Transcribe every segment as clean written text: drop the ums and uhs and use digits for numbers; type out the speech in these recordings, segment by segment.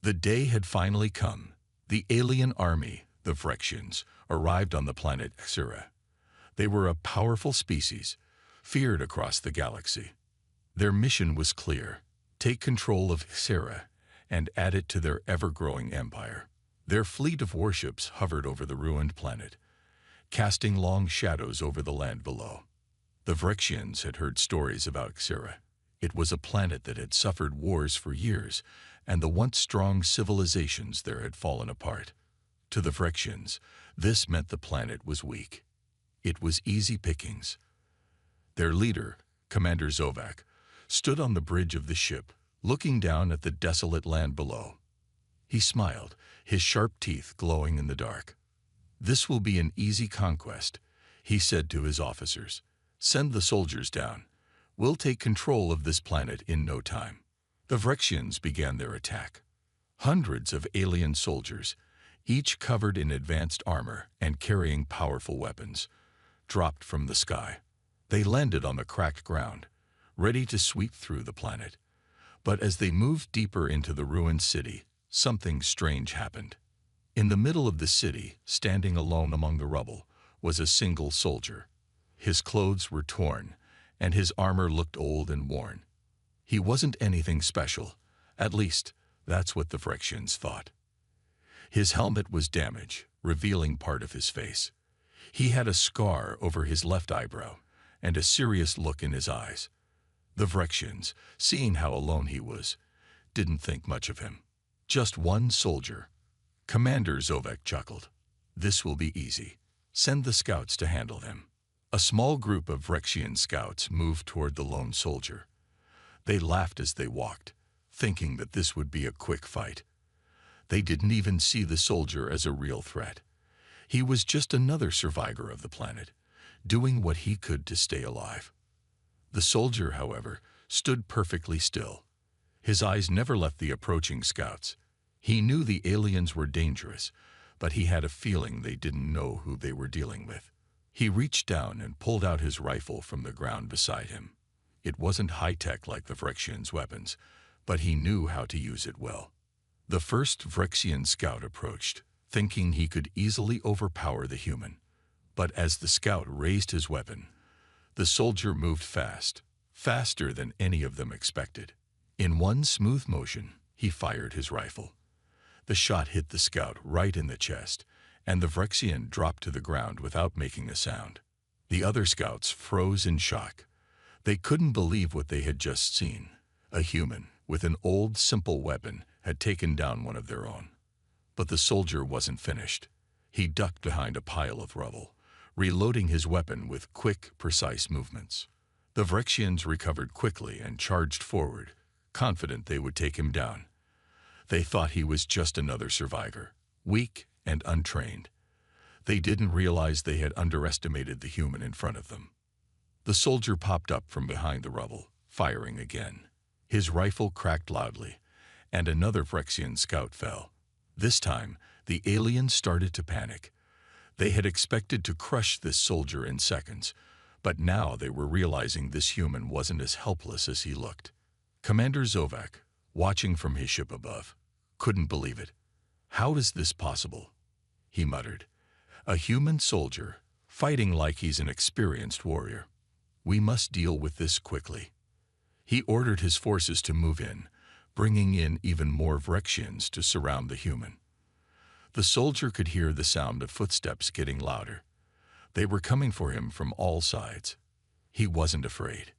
The day had finally come. The alien army, the Phyrexians, arrived on the planet Xera. They were a powerful species, feared across the galaxy. Their mission was clear: take control of Xera and add it to their ever-growing empire. Their fleet of warships hovered over the ruined planet, casting long shadows over the land below. The Phyrexians had heard stories about Xera. It was a planet that had suffered wars for years, and the once strong civilizations there had fallen apart. To the Phyrexians, this meant the planet was weak. It was easy pickings. Their leader, Commander Zovak, stood on the bridge of the ship, looking down at the desolate land below. He smiled, his sharp teeth glowing in the dark. "This will be an easy conquest," he said to his officers. "Send the soldiers down. We'll take control of this planet in no time." The Phyrexians began their attack. Hundreds of alien soldiers, each covered in advanced armor and carrying powerful weapons, dropped from the sky. They landed on the cracked ground, ready to sweep through the planet. But as they moved deeper into the ruined city, something strange happened. In the middle of the city, standing alone among the rubble, was a single soldier. His clothes were torn, and his armor looked old and worn. He wasn't anything special, at least that's what the Phyrexians thought. His helmet was damaged, revealing part of his face. He had a scar over his left eyebrow, and a serious look in his eyes. The Phyrexians, seeing how alone he was, didn't think much of him. "Just one soldier." Commander Zovak chuckled. "This will be easy. Send the scouts to handle him." A small group of Phyrexian scouts moved toward the lone soldier. They laughed as they walked, thinking that this would be a quick fight. They didn't even see the soldier as a real threat. He was just another survivor of the planet, doing what he could to stay alive. The soldier, however, stood perfectly still. His eyes never left the approaching scouts. He knew the aliens were dangerous, but he had a feeling they didn't know who they were dealing with. He reached down and pulled out his rifle from the ground beside him. It wasn't high-tech like the Phyrexians' weapons, but he knew how to use it well. The first Phyrexian scout approached, thinking he could easily overpower the human. But as the scout raised his weapon, the soldier moved fast, faster than any of them expected. In one smooth motion, he fired his rifle. The shot hit the scout right in the chest, and the Phyrexian dropped to the ground without making a sound. The other scouts froze in shock. They couldn't believe what they had just seen. A human, with an old, simple weapon, had taken down one of their own. But the soldier wasn't finished. He ducked behind a pile of rubble, reloading his weapon with quick, precise movements. The Phyrexians recovered quickly and charged forward, confident they would take him down. They thought he was just another survivor, weak and untrained. They didn't realize they had underestimated the human in front of them. The soldier popped up from behind the rubble, firing again. His rifle cracked loudly, and another Phyrexian scout fell. This time, the aliens started to panic. They had expected to crush this soldier in seconds, but now they were realizing this human wasn't as helpless as he looked. Commander Zovak, watching from his ship above, couldn't believe it. "How is this possible?" he muttered. "A human soldier, fighting like he's an experienced warrior. We must deal with this quickly." He ordered his forces to move in, bringing in even more Phyrexians to surround the human. The soldier could hear the sound of footsteps getting louder. They were coming for him from all sides. He wasn't afraid.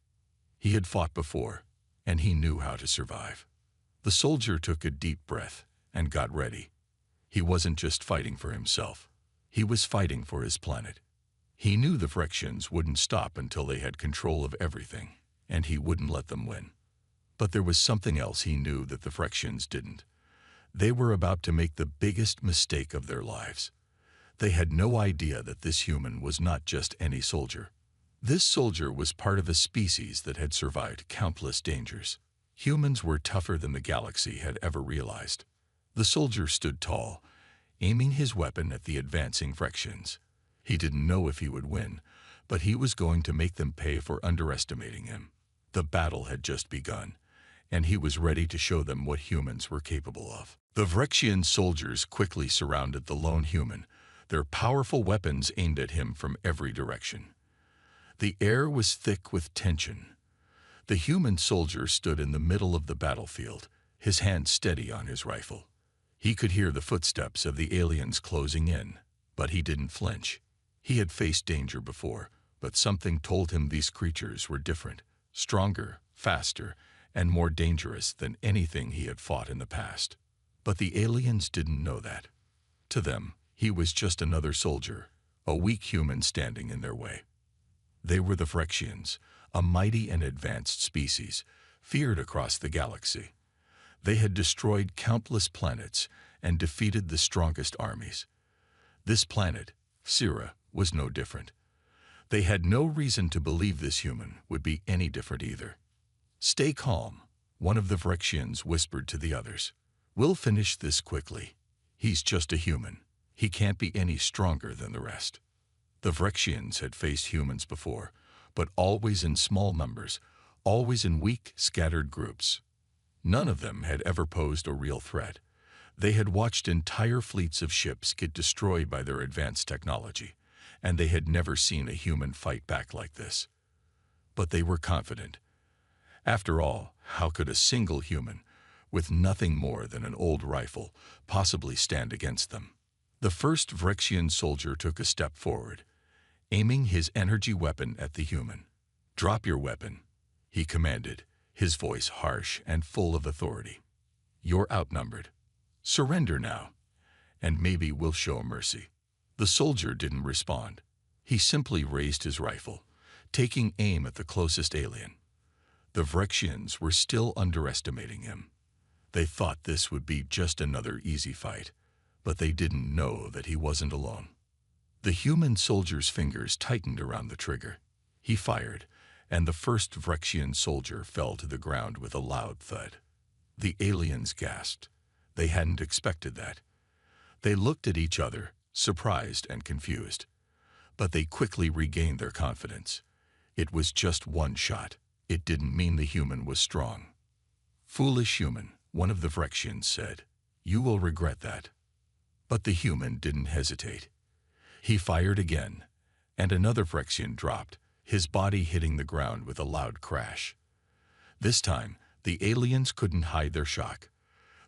He had fought before, and he knew how to survive. The soldier took a deep breath and got ready. He wasn't just fighting for himself. He was fighting for his planet. He knew the Phyrexians wouldn't stop until they had control of everything, and he wouldn't let them win. But there was something else he knew that the Phyrexians didn't. They were about to make the biggest mistake of their lives. They had no idea that this human was not just any soldier. This soldier was part of a species that had survived countless dangers. Humans were tougher than the galaxy had ever realized. The soldier stood tall, aiming his weapon at the advancing Phyrexians. He didn't know if he would win, but he was going to make them pay for underestimating him. The battle had just begun, and he was ready to show them what humans were capable of. The Vrexian soldiers quickly surrounded the lone human, their powerful weapons aimed at him from every direction. The air was thick with tension. The human soldier stood in the middle of the battlefield, his hand steady on his rifle. He could hear the footsteps of the aliens closing in, but he didn't flinch. He had faced danger before, but something told him these creatures were different, stronger, faster, and more dangerous than anything he had fought in the past. But the aliens didn't know that. To them, he was just another soldier, a weak human standing in their way. They were the Vrexians, a mighty and advanced species, feared across the galaxy. They had destroyed countless planets and defeated the strongest armies. This planet, Sira, was no different. They had no reason to believe this human would be any different either. "Stay calm," one of the Vrexians whispered to the others. "We'll finish this quickly. He's just a human. He can't be any stronger than the rest." The Vrexians had faced humans before, but always in small numbers, always in weak, scattered groups. None of them had ever posed a real threat. They had watched entire fleets of ships get destroyed by their advanced technology, and they had never seen a human fight back like this. But they were confident. After all, how could a single human, with nothing more than an old rifle, possibly stand against them? The first Vrexian soldier took a step forward, aiming his energy weapon at the human. "Drop your weapon," he commanded, his voice harsh and full of authority. "You're outnumbered. Surrender now, and maybe we'll show mercy." The soldier didn't respond. He simply raised his rifle, taking aim at the closest alien. The Vrexians were still underestimating him. They thought this would be just another easy fight, but they didn't know that he wasn't alone. The human soldier's fingers tightened around the trigger. He fired, and the first Vrexian soldier fell to the ground with a loud thud. The aliens gasped. They hadn't expected that. They looked at each other, surprised and confused. But they quickly regained their confidence. It was just one shot. It didn't mean the human was strong. "Foolish human," one of the Vrexians said. "You will regret that." But the human didn't hesitate. He fired again, and another Vrexian dropped, his body hitting the ground with a loud crash. This time, the aliens couldn't hide their shock.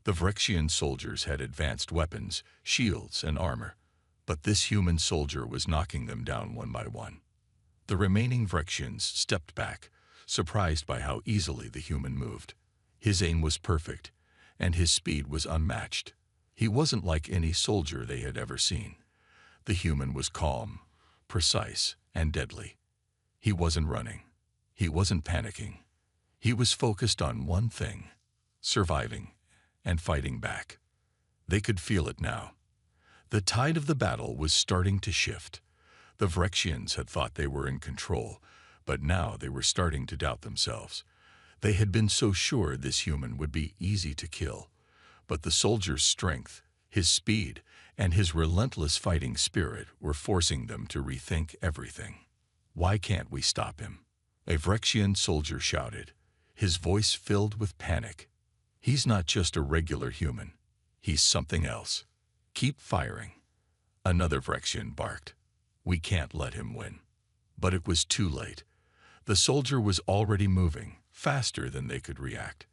The Vrexian soldiers had advanced weapons, shields, and armor, but this human soldier was knocking them down one by one. The remaining Vrexians stepped back, surprised by how easily the human moved. His aim was perfect, and his speed was unmatched. He wasn't like any soldier they had ever seen. The human was calm, precise, and deadly. He wasn't running. He wasn't panicking. He was focused on one thing: surviving and fighting back. They could feel it now. The tide of the battle was starting to shift. The Vrexians had thought they were in control, but now they were starting to doubt themselves. They had been so sure this human would be easy to kill, but the soldier's strength, his speed, and his relentless fighting spirit were forcing them to rethink everything. "Why can't we stop him?" a Vrexian soldier shouted, his voice filled with panic. "He's not just a regular human. He's something else. Keep firing." Another Vrexian barked. "We can't let him win." But it was too late. The soldier was already moving, faster than they could react.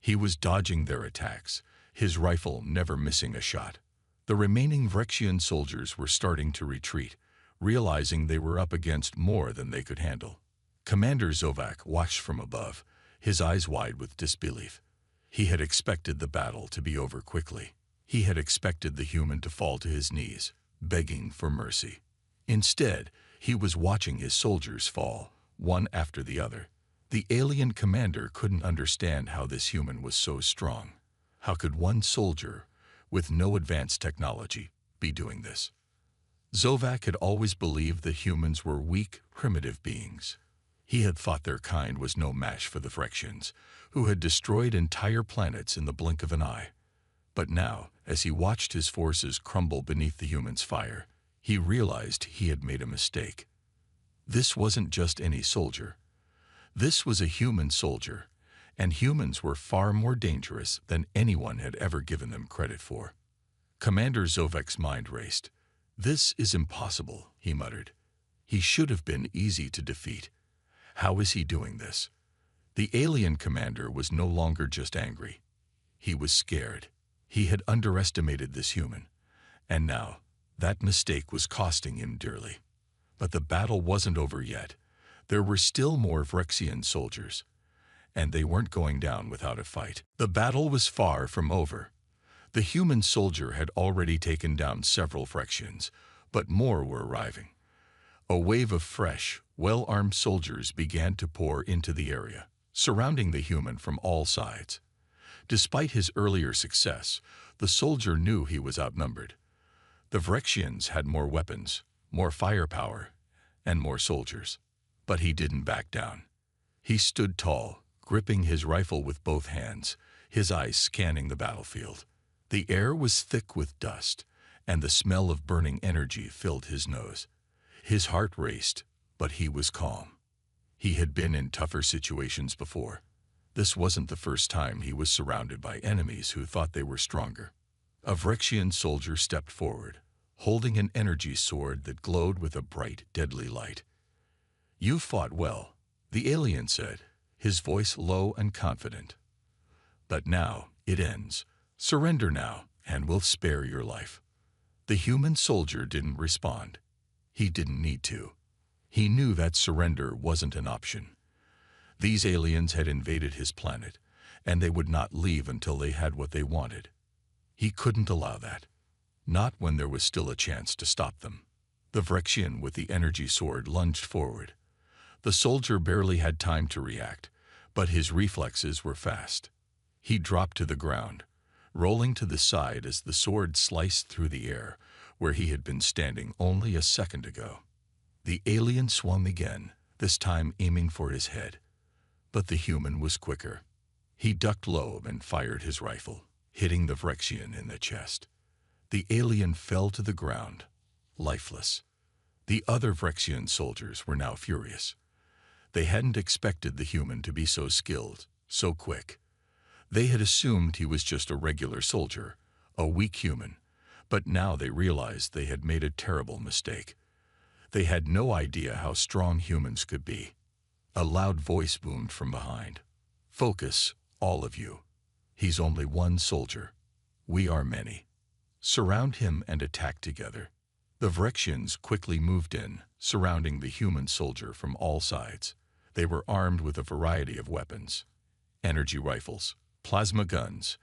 He was dodging their attacks, his rifle never missing a shot. The remaining Vrexian soldiers were starting to retreat, realizing they were up against more than they could handle. Commander Zovak watched from above, his eyes wide with disbelief. He had expected the battle to be over quickly. He had expected the human to fall to his knees, begging for mercy. Instead, he was watching his soldiers fall, one after the other. The alien commander couldn't understand how this human was so strong. How could one soldier, with no advanced technology, be doing this? Zovak had always believed that humans were weak, primitive beings. He had thought their kind was no match for the Vrexians, who had destroyed entire planets in the blink of an eye. But now, as he watched his forces crumble beneath the human's fire, he realized he had made a mistake. This wasn't just any soldier. This was a human soldier, and humans were far more dangerous than anyone had ever given them credit for. Commander Zovek's mind raced. "This is impossible," he muttered. "He should have been easy to defeat. How is he doing this?" The alien commander was no longer just angry. He was scared. He had underestimated this human, and now that mistake was costing him dearly. But the battle wasn't over yet. There were still more Vrexian soldiers, and they weren't going down without a fight. The battle was far from over. The human soldier had already taken down several Vrexians, but more were arriving. A wave of fresh, well-armed soldiers began to pour into the area, surrounding the human from all sides. Despite his earlier success, the soldier knew he was outnumbered. The Vrexians had more weapons, more firepower, and more soldiers. But he didn't back down. He stood tall, gripping his rifle with both hands, his eyes scanning the battlefield. The air was thick with dust, and the smell of burning energy filled his nose. His heart raced, but he was calm. He had been in tougher situations before. This wasn't the first time he was surrounded by enemies who thought they were stronger. A Vrexian soldier stepped forward, holding an energy sword that glowed with a bright, deadly light. "You fought well," the alien said, his voice low and confident. "But now it ends. Surrender now, and we'll spare your life." The human soldier didn't respond. He didn't need to. He knew that surrender wasn't an option. These aliens had invaded his planet, and they would not leave until they had what they wanted. He couldn't allow that. Not when there was still a chance to stop them. The Vrexian with the energy sword lunged forward. The soldier barely had time to react, but his reflexes were fast. He dropped to the ground, rolling to the side as the sword sliced through the air where he had been standing only a second ago. The alien swung again, this time aiming for his head. But the human was quicker. He ducked low and fired his rifle, hitting the Vrexian in the chest. The alien fell to the ground, lifeless. The other Vrexian soldiers were now furious. They hadn't expected the human to be so skilled, so quick. They had assumed he was just a regular soldier, a weak human, but now they realized they had made a terrible mistake. They had no idea how strong humans could be. A loud voice boomed from behind. "Focus, all of you. He's only one soldier. We are many. Surround him and attack together." The Vrexians quickly moved in, surrounding the human soldier from all sides. They were armed with a variety of weapons: energy rifles, plasma guns,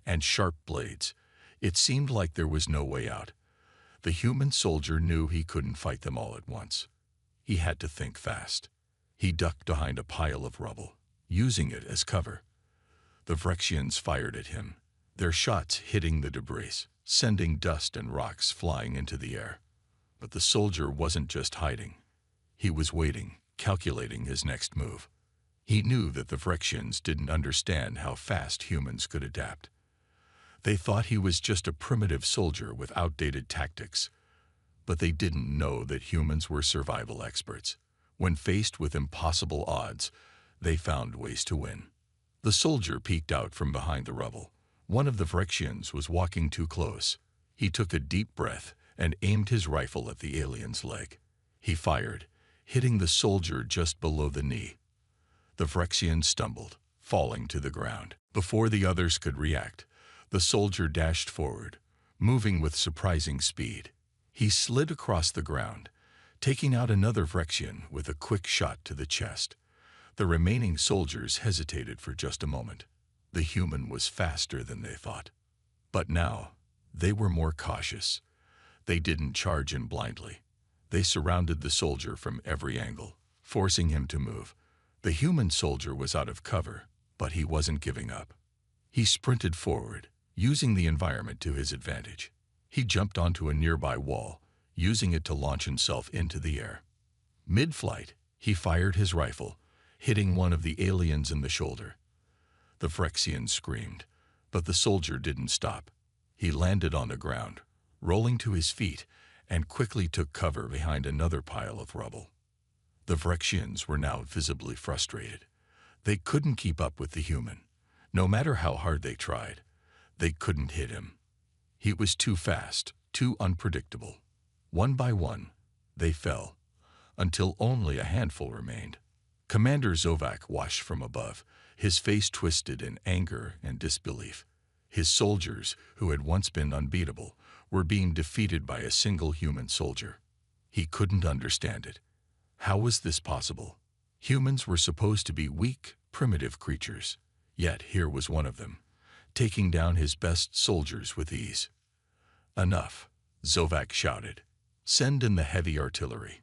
and sharp blades. It seemed like there was no way out. The human soldier knew he couldn't fight them all at once. He had to think fast. He ducked behind a pile of rubble, using it as cover. The Vrexians fired at him, their shots hitting the debris, sending dust and rocks flying into the air. But the soldier wasn't just hiding. He was waiting, calculating his next move. He knew that the Vrexians didn't understand how fast humans could adapt. They thought he was just a primitive soldier with outdated tactics. But they didn't know that humans were survival experts. When faced with impossible odds, they found ways to win. The soldier peeked out from behind the rubble. One of the Vrexians was walking too close. He took a deep breath and aimed his rifle at the alien's leg. He fired, hitting the soldier just below the knee. The Vrexian stumbled, falling to the ground. Before the others could react, the soldier dashed forward, moving with surprising speed. He slid across the ground, taking out another Vrexian with a quick shot to the chest. The remaining soldiers hesitated for just a moment. The human was faster than they thought. But now, they were more cautious. They didn't charge in blindly. They surrounded the soldier from every angle, forcing him to move. The human soldier was out of cover, but he wasn't giving up. He sprinted forward, using the environment to his advantage. He jumped onto a nearby wall, using it to launch himself into the air. Mid-flight, he fired his rifle, hitting one of the aliens in the shoulder. The Vrexian screamed, but the soldier didn't stop. He landed on the ground, rolling to his feet, and quickly took cover behind another pile of rubble. The Vrexians were now visibly frustrated. They couldn't keep up with the human. No matter how hard they tried, they couldn't hit him. He was too fast, too unpredictable. One by one, they fell, until only a handful remained. Commander Zovac watched from above, his face twisted in anger and disbelief. His soldiers, who had once been unbeatable, were being defeated by a single human soldier. He couldn't understand it. How was this possible? Humans were supposed to be weak, primitive creatures. Yet here was one of them, taking down his best soldiers with ease. "Enough," Zovac shouted. "Send in the heavy artillery."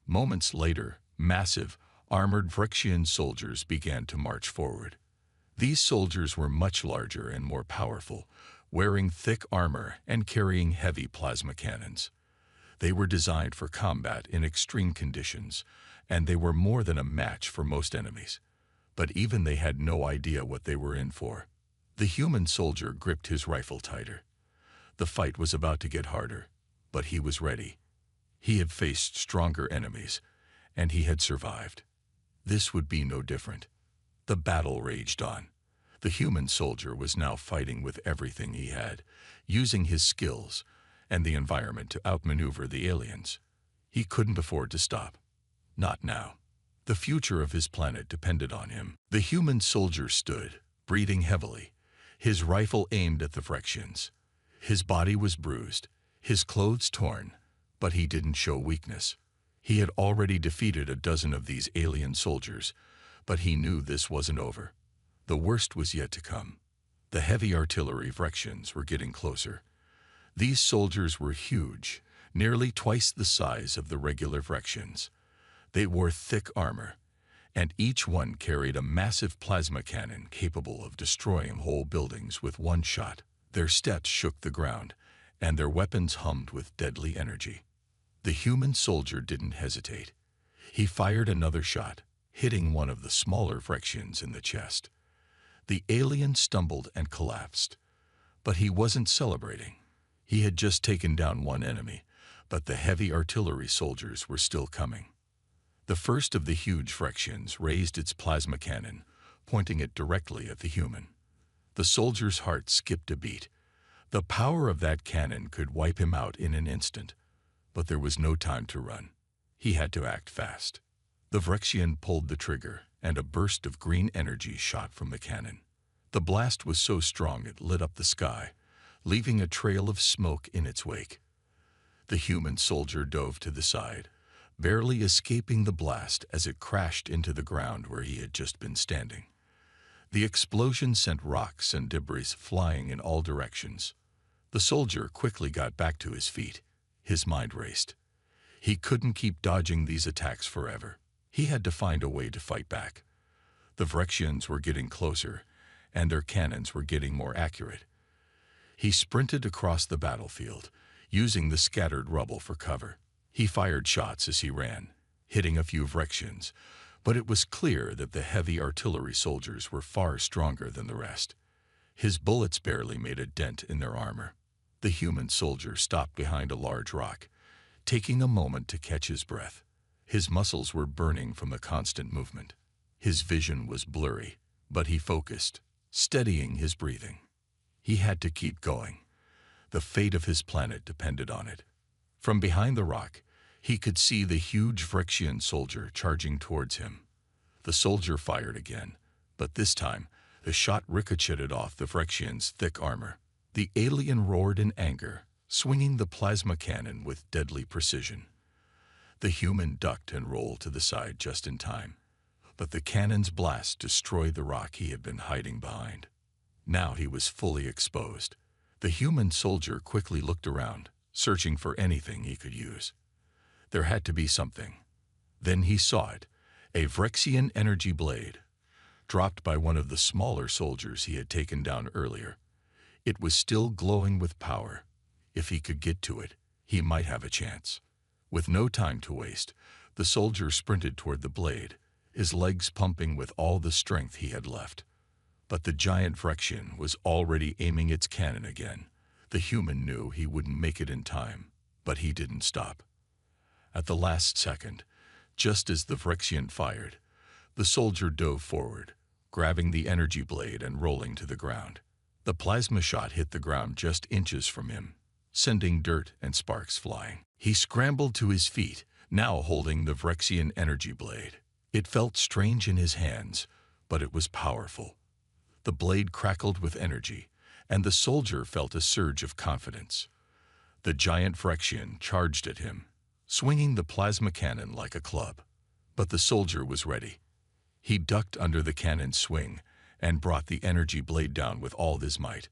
Moments later, massive, armored Phyrexian soldiers began to march forward. These soldiers were much larger and more powerful, wearing thick armor and carrying heavy plasma cannons. They were designed for combat in extreme conditions, and they were more than a match for most enemies. But even they had no idea what they were in for. The human soldier gripped his rifle tighter. The fight was about to get harder, but he was ready. He had faced stronger enemies, and he had survived. This would be no different. The battle raged on. The human soldier was now fighting with everything he had, using his skills and the environment to outmaneuver the aliens. He couldn't afford to stop. Not now. The future of his planet depended on him. The human soldier stood, breathing heavily, his rifle aimed at the Phyrexians. His body was bruised, his clothes torn, but he didn't show weakness. He had already defeated a dozen of these alien soldiers, but he knew this wasn't over. The worst was yet to come. The heavy artillery Phyrexians were getting closer. These soldiers were huge, nearly twice the size of the regular Phyrexians. They wore thick armor, and each one carried a massive plasma cannon capable of destroying whole buildings with one shot. Their steps shook the ground, and their weapons hummed with deadly energy. The human soldier didn't hesitate. He fired another shot, hitting one of the smaller Phyrexians in the chest. The alien stumbled and collapsed, but he wasn't celebrating. He had just taken down one enemy, but the heavy artillery soldiers were still coming. The first of the huge Phyrexians raised its plasma cannon, pointing it directly at the human. The soldier's heart skipped a beat. The power of that cannon could wipe him out in an instant, but there was no time to run. He had to act fast. The Phyrexian pulled the trigger, and a burst of green energy shot from the cannon. The blast was so strong it lit up the sky, leaving a trail of smoke in its wake. The human soldier dove to the side, barely escaping the blast as it crashed into the ground where he had just been standing. The explosion sent rocks and debris flying in all directions. The soldier quickly got back to his feet. His mind raced. He couldn't keep dodging these attacks forever. He had to find a way to fight back. The Phyrexians were getting closer, and their cannons were getting more accurate. He sprinted across the battlefield, using the scattered rubble for cover. He fired shots as he ran, hitting a few Phyrexians, but it was clear that the heavy artillery soldiers were far stronger than the rest. His bullets barely made a dent in their armor. The human soldier stopped behind a large rock, taking a moment to catch his breath. His muscles were burning from the constant movement. His vision was blurry, but he focused, steadying his breathing. He had to keep going. The fate of his planet depended on it. From behind the rock, he could see the huge Phyrexian soldier charging towards him. The soldier fired again, but this time, the shot ricocheted off the Phyrexian's thick armor. The alien roared in anger, swinging the plasma cannon with deadly precision. The human ducked and rolled to the side just in time, but the cannon's blast destroyed the rock he had been hiding behind. Now he was fully exposed. The human soldier quickly looked around, searching for anything he could use. There had to be something. Then he saw it, a Phyrexian energy blade, dropped by one of the smaller soldiers he had taken down earlier. It was still glowing with power. If he could get to it, he might have a chance. With no time to waste, the soldier sprinted toward the blade, his legs pumping with all the strength he had left. But the giant Phyrexian was already aiming its cannon again. The human knew he wouldn't make it in time, but he didn't stop. At the last second, just as the Phyrexian fired, the soldier dove forward, grabbing the energy blade and rolling to the ground. The plasma shot hit the ground just inches from him, sending dirt and sparks flying. He scrambled to his feet, now holding the Vrexian energy blade. It felt strange in his hands, but it was powerful. The blade crackled with energy, and the soldier felt a surge of confidence. The giant Vrexian charged at him, swinging the plasma cannon like a club. But the soldier was ready. He ducked under the cannon's swing and brought the energy blade down with all his might.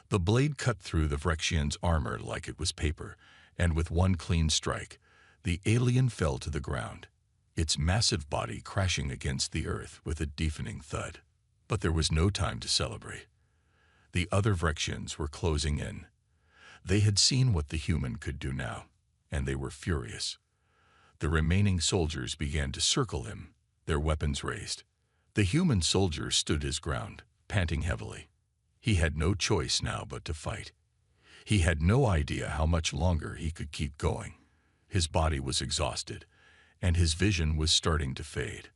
The blade cut through the Vrexian's armor like it was paper, and with one clean strike, the alien fell to the ground, its massive body crashing against the earth with a deafening thud. But there was no time to celebrate. The other Vrexians were closing in. They had seen what the human could do now, and they were furious. The remaining soldiers began to circle him, their weapons raised. The human soldier stood his ground, panting heavily. He had no choice now but to fight. He had no idea how much longer he could keep going. His body was exhausted, and his vision was starting to fade.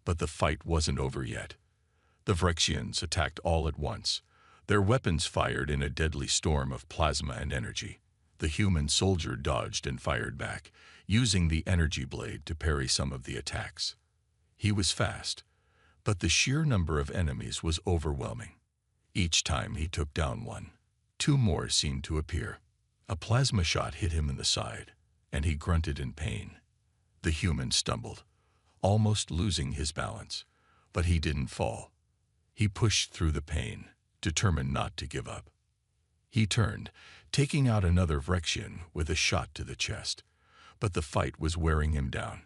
But the fight wasn't over yet. The Vrexians attacked all at once. Their weapons fired in a deadly storm of plasma and energy. The human soldier dodged and fired back, using the energy blade to parry some of the attacks. He was fast, but the sheer number of enemies was overwhelming. Each time he took down one, two more seemed to appear. A plasma shot hit him in the side, and he grunted in pain. The human stumbled, almost losing his balance, but he didn't fall. He pushed through the pain, determined not to give up. He turned, taking out another Vrexian with a shot to the chest, but the fight was wearing him down.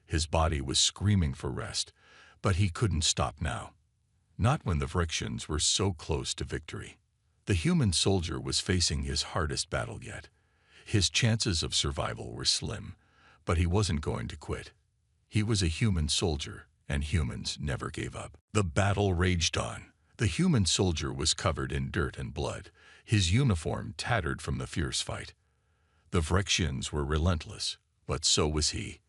His body was screaming for rest, but he couldn't stop now. Not when the Vrexians were so close to victory. The human soldier was facing his hardest battle yet. His chances of survival were slim, but he wasn't going to quit. He was a human soldier, and humans never gave up. The battle raged on. The human soldier was covered in dirt and blood, his uniform tattered from the fierce fight. The Vrexians were relentless, but so was he.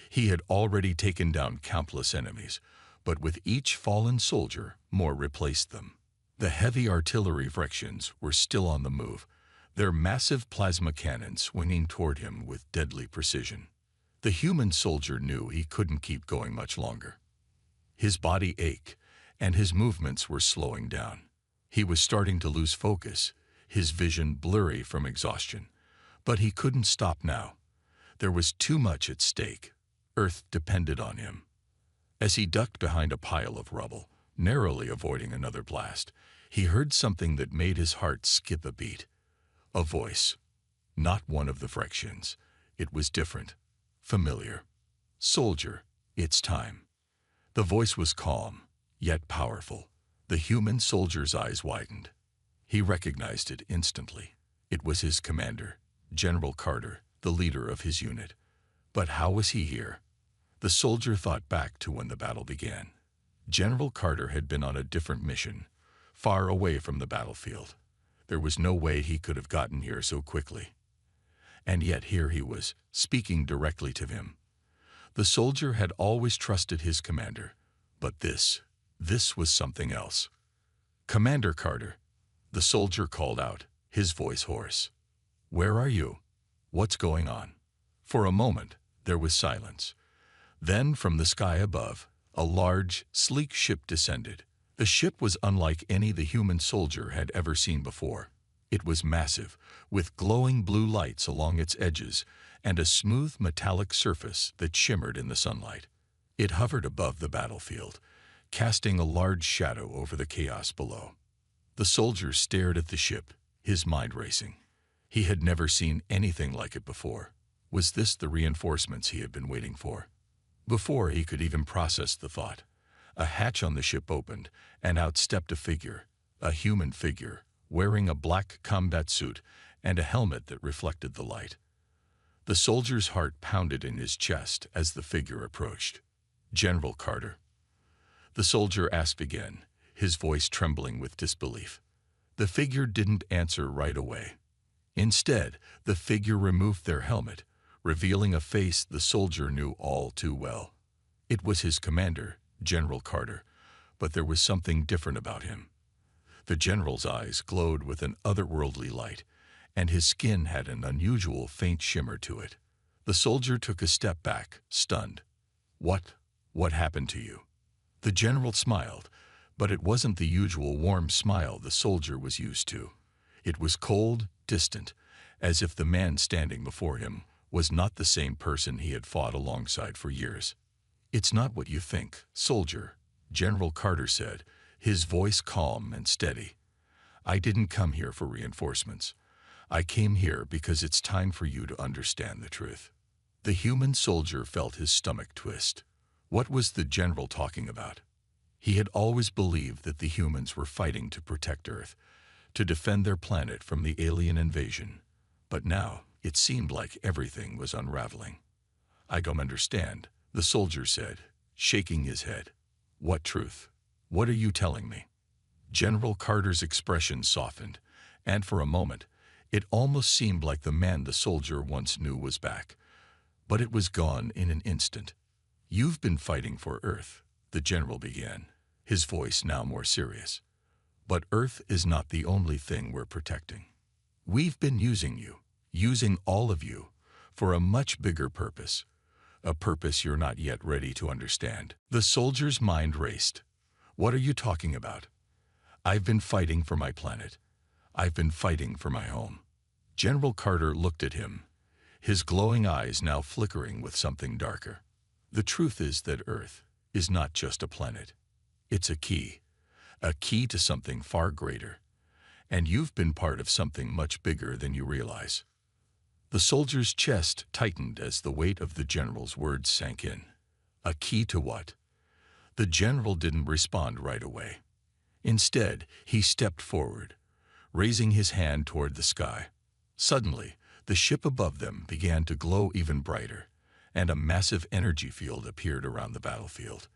He had already taken down countless enemies, but with each fallen soldier, more replaced them. The heavy artillery Vrexians were still on the move, their massive plasma cannons swinging toward him with deadly precision. The human soldier knew he couldn't keep going much longer. His body ached, and his movements were slowing down. He was starting to lose focus, his vision blurry from exhaustion. But he couldn't stop now. There was too much at stake. Earth depended on him. As he ducked behind a pile of rubble, narrowly avoiding another blast, he heard something that made his heart skip a beat. A voice. Not one of the Vrexians. It was different. Familiar. "Soldier, it's time." The voice was calm, yet powerful. The human soldier's eyes widened. He recognized it instantly. It was his commander, General Carter, the leader of his unit. But how was he here? The soldier thought back to when the battle began. General Carter had been on a different mission, far away from the battlefield. There was no way he could have gotten here so quickly. And yet here he was, speaking directly to him. The soldier had always trusted his commander, but this was something else. "Commander Carter," the soldier called out, his voice hoarse. "Where are you? What's going on?" For a moment, there was silence. Then, from the sky above, a large, sleek ship descended. The ship was unlike any the human soldier had ever seen before. It was massive, with glowing blue lights along its edges and a smooth metallic surface that shimmered in the sunlight. It hovered above the battlefield, casting a large shadow over the chaos below. The soldier stared at the ship, his mind racing. He had never seen anything like it before. Was this the reinforcements he had been waiting for? Before he could even process the thought, a hatch on the ship opened, and out stepped a figure, a human figure, wearing a black combat suit and a helmet that reflected the light. The soldier's heart pounded in his chest as the figure approached. "General Carter." The soldier asked again, his voice trembling with disbelief. The figure didn't answer right away. Instead, the figure removed their helmet, revealing a face the soldier knew all too well. It was his commander, General Carter, but there was something different about him. The general's eyes glowed with an otherworldly light, and his skin had an unusual faint shimmer to it. The soldier took a step back, stunned. What happened to you?" The general smiled, but it wasn't the usual warm smile the soldier was used to. It was cold, distant, as if the man standing before him was not the same person he had fought alongside for years. "It's not what you think, soldier," General Carter said, his voice calm and steady. "I didn't come here for reinforcements. I came here because it's time for you to understand the truth." The human soldier felt his stomach twist. What was the general talking about? He had always believed that the humans were fighting to protect Earth, to defend their planet from the alien invasion. But now, it seemed like everything was unraveling. "I don't understand," the soldier said, shaking his head. "What truth? What are you telling me?" General Carter's expression softened, and for a moment, it almost seemed like the man the soldier once knew was back. But it was gone in an instant. "You've been fighting for Earth," the general began, his voice now more serious. "But Earth is not the only thing we're protecting. We've been using you, using all of you, for a much bigger purpose. A purpose you're not yet ready to understand." The soldier's mind raced. "What are you talking about?" "I've been fighting for my planet. I've been fighting for my home." General Carter looked at him, his glowing eyes now flickering with something darker. "The truth is that Earth is not just a planet. It's a key to something far greater. And you've been part of something much bigger than you realize." The soldier's chest tightened as the weight of the general's words sank in. A key to what? The general didn't respond right away. Instead, he stepped forward, raising his hand toward the sky. Suddenly, the ship above them began to glow even brighter, and a massive energy field appeared around the battlefield.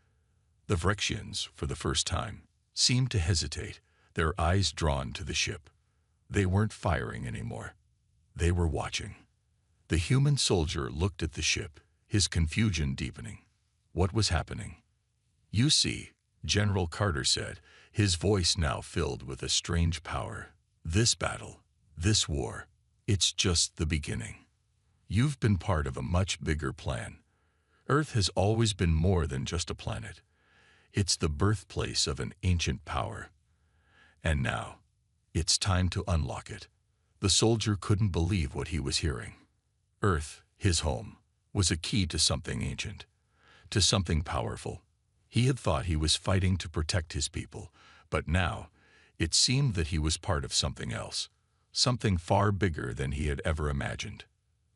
The Vrexians, for the first time, seemed to hesitate, their eyes drawn to the ship. They weren't firing anymore. They were watching. The human soldier looked at the ship, his confusion deepening. What was happening? "You see," General Carter said, his voice now filled with a strange power. "This battle, this war, it's just the beginning. You've been part of a much bigger plan. Earth has always been more than just a planet. It's the birthplace of an ancient power. And now, it's time to unlock it." The soldier couldn't believe what he was hearing. Earth, his home, was a key to something ancient, to something powerful. He had thought he was fighting to protect his people, but now, it seemed that he was part of something else, something far bigger than he had ever imagined.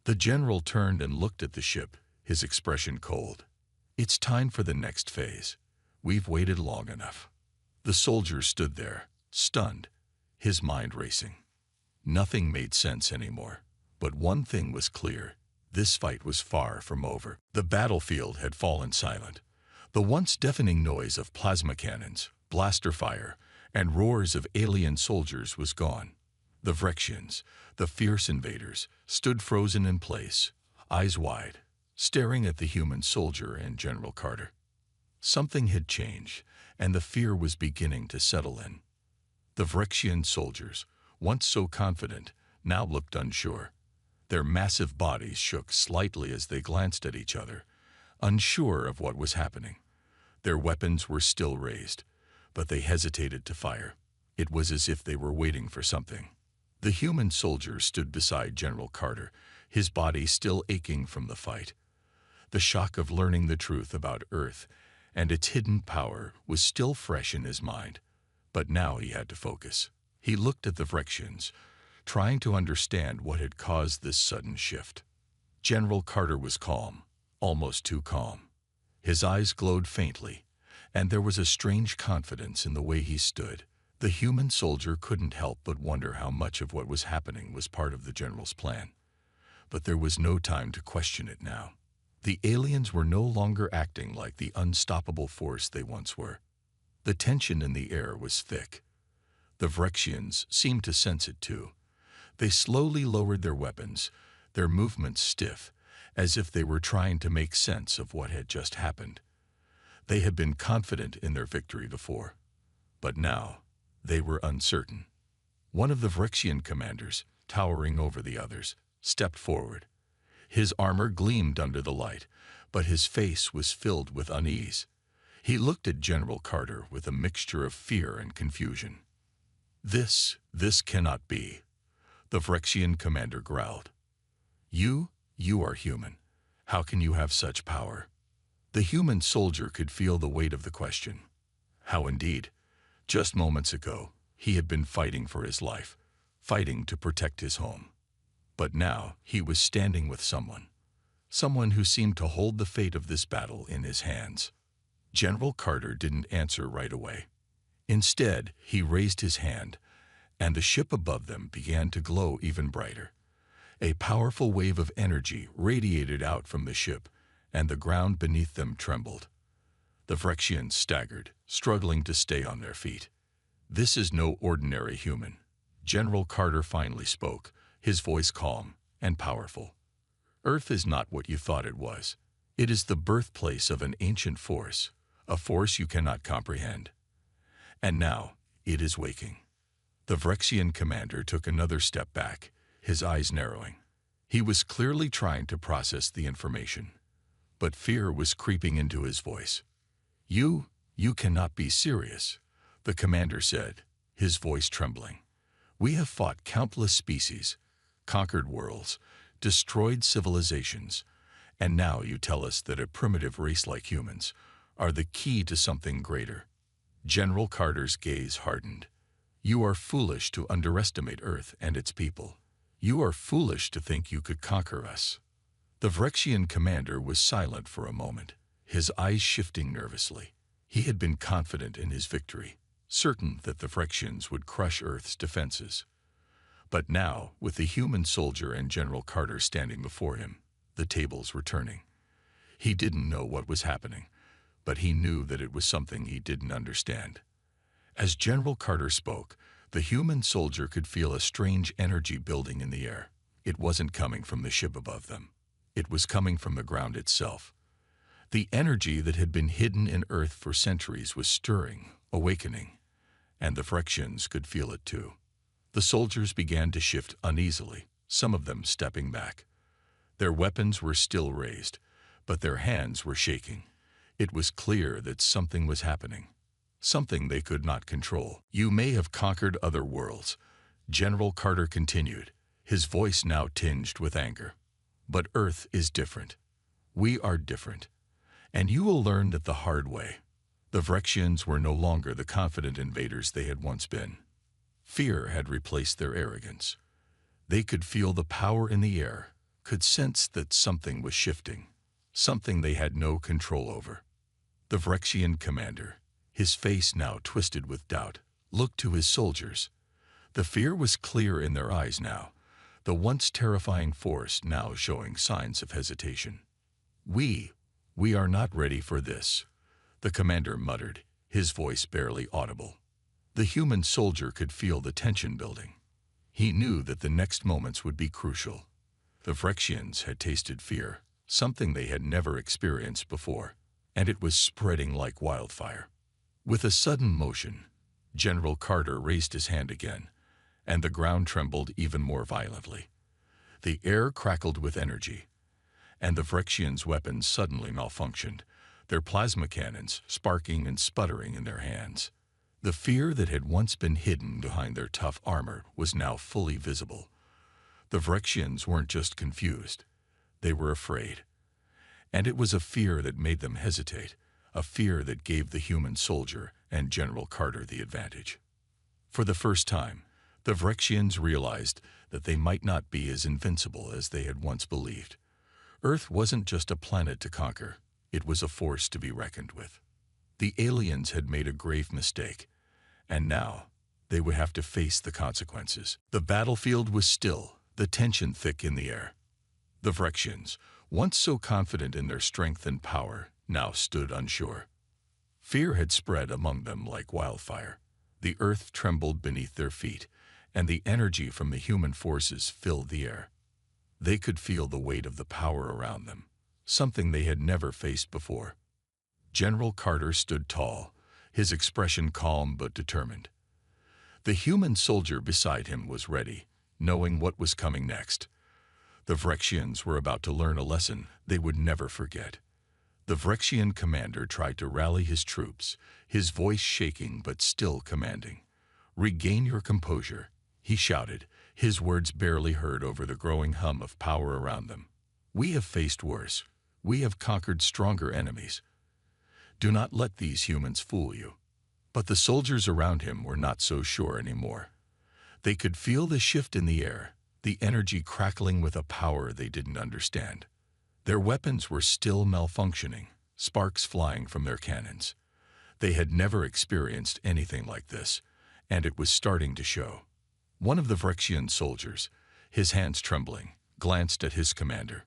The general turned and looked at the ship, his expression cold. "It's time for the next phase. We've waited long enough." The soldier stood there, stunned, his mind racing. Nothing made sense anymore, but one thing was clear. This fight was far from over. The battlefield had fallen silent. The once deafening noise of plasma cannons, blaster fire, and roars of alien soldiers was gone. The Vrexians, the fierce invaders, stood frozen in place, eyes wide, staring at the human soldier and General Carter. Something had changed, and the fear was beginning to settle in. The Vrexian soldiers, once so confident, now looked unsure. Their massive bodies shook slightly as they glanced at each other, unsure of what was happening. Their weapons were still raised, but they hesitated to fire. It was as if they were waiting for something. The human soldier stood beside General Carter, his body still aching from the fight. The shock of learning the truth about Earth and its hidden power was still fresh in his mind, but now he had to focus. He looked at the Vrexians, trying to understand what had caused this sudden shift. General Carter was calm, almost too calm. His eyes glowed faintly, and there was a strange confidence in the way he stood. The human soldier couldn't help but wonder how much of what was happening was part of the general's plan. But there was no time to question it now. The aliens were no longer acting like the unstoppable force they once were. The tension in the air was thick. The Vrexians seemed to sense it too. They slowly lowered their weapons, their movements stiff, as if they were trying to make sense of what had just happened. They had been confident in their victory before, but now they were uncertain. One of the Phyrexian commanders, towering over the others, stepped forward. His armor gleamed under the light, but his face was filled with unease. He looked at General Carter with a mixture of fear and confusion. This cannot be," the Phyrexian commander growled. You are human. How can you have such power?" The human soldier could feel the weight of the question. How indeed? Just moments ago, he had been fighting for his life, fighting to protect his home. But now he was standing with someone who seemed to hold the fate of this battle in his hands. General Carter didn't answer right away. Instead, he raised his hand, and the ship above them began to glow even brighter. A powerful wave of energy radiated out from the ship, and the ground beneath them trembled. The Phyrexians staggered, struggling to stay on their feet. "This is no ordinary human." General Carter finally spoke, his voice calm and powerful. "Earth is not what you thought it was. It is the birthplace of an ancient force, a force you cannot comprehend. And now it is waking." The Phyrexian commander took another step back, his eyes narrowing. He was clearly trying to process the information, but fear was creeping into his voice. You cannot be serious," the commander said, his voice trembling. "We have fought countless species, conquered worlds, destroyed civilizations, and now you tell us that a primitive race like humans are the key to something greater." General Carter's gaze hardened. "You are foolish to underestimate Earth and its people. You are foolish to think you could conquer us." The Phyrexian commander was silent for a moment, his eyes shifting nervously. He had been confident in his victory, certain that the Phyrexians would crush Earth's defenses. But now, with the human soldier and General Carter standing before him, the tables were turning. He didn't know what was happening, but he knew that it was something he didn't understand. As General Carter spoke, the human soldier could feel a strange energy building in the air. It wasn't coming from the ship above them. It was coming from the ground itself. The energy that had been hidden in Earth for centuries was stirring, awakening, and the Phyrexians could feel it too. The soldiers began to shift uneasily, some of them stepping back. Their weapons were still raised, but their hands were shaking. It was clear that something was happening, something they could not control. "You may have conquered other worlds," General Carter continued, his voice now tinged with anger. "But Earth is different. We are different. And you will learn that the hard way." The Phyrexians were no longer the confident invaders they had once been. Fear had replaced their arrogance. They could feel the power in the air, could sense that something was shifting, something they had no control over. The Phyrexian commander, his face now twisted with doubt, looked to his soldiers. The fear was clear in their eyes now, the once terrifying force now showing signs of hesitation. We are not ready for this," the commander muttered, his voice barely audible. The human soldier could feel the tension building. He knew that the next moments would be crucial. The Phyrexians had tasted fear, something they had never experienced before, and it was spreading like wildfire. With a sudden motion, General Carter raised his hand again, and the ground trembled even more violently. The air crackled with energy, and the Phyrexians' weapons suddenly malfunctioned, their plasma cannons sparking and sputtering in their hands. The fear that had once been hidden behind their tough armor was now fully visible. The Phyrexians weren't just confused, they were afraid. And it was a fear that made them hesitate, a fear that gave the human soldier and General Carter the advantage. For the first time, the Phyrexians realized that they might not be as invincible as they had once believed. Earth wasn't just a planet to conquer, it was a force to be reckoned with. The aliens had made a grave mistake, and now they would have to face the consequences. The battlefield was still, the tension thick in the air. The Phyrexians, once so confident in their strength and power, now stood unsure. Fear had spread among them like wildfire. The earth trembled beneath their feet, and the energy from the human forces filled the air. They could feel the weight of the power around them, something they had never faced before. General Carter stood tall, his expression calm but determined. The human soldier beside him was ready, knowing what was coming next. The Vrexians were about to learn a lesson they would never forget. The Vrexian commander tried to rally his troops, his voice shaking but still commanding. "Regain your composure," he shouted, his words barely heard over the growing hum of power around them. "We have faced worse. We have conquered stronger enemies. Do not let these humans fool you." But the soldiers around him were not so sure anymore. They could feel the shift in the air, the energy crackling with a power they didn't understand. Their weapons were still malfunctioning, sparks flying from their cannons. They had never experienced anything like this, and it was starting to show. One of the Vrexian soldiers, his hands trembling, glanced at his commander.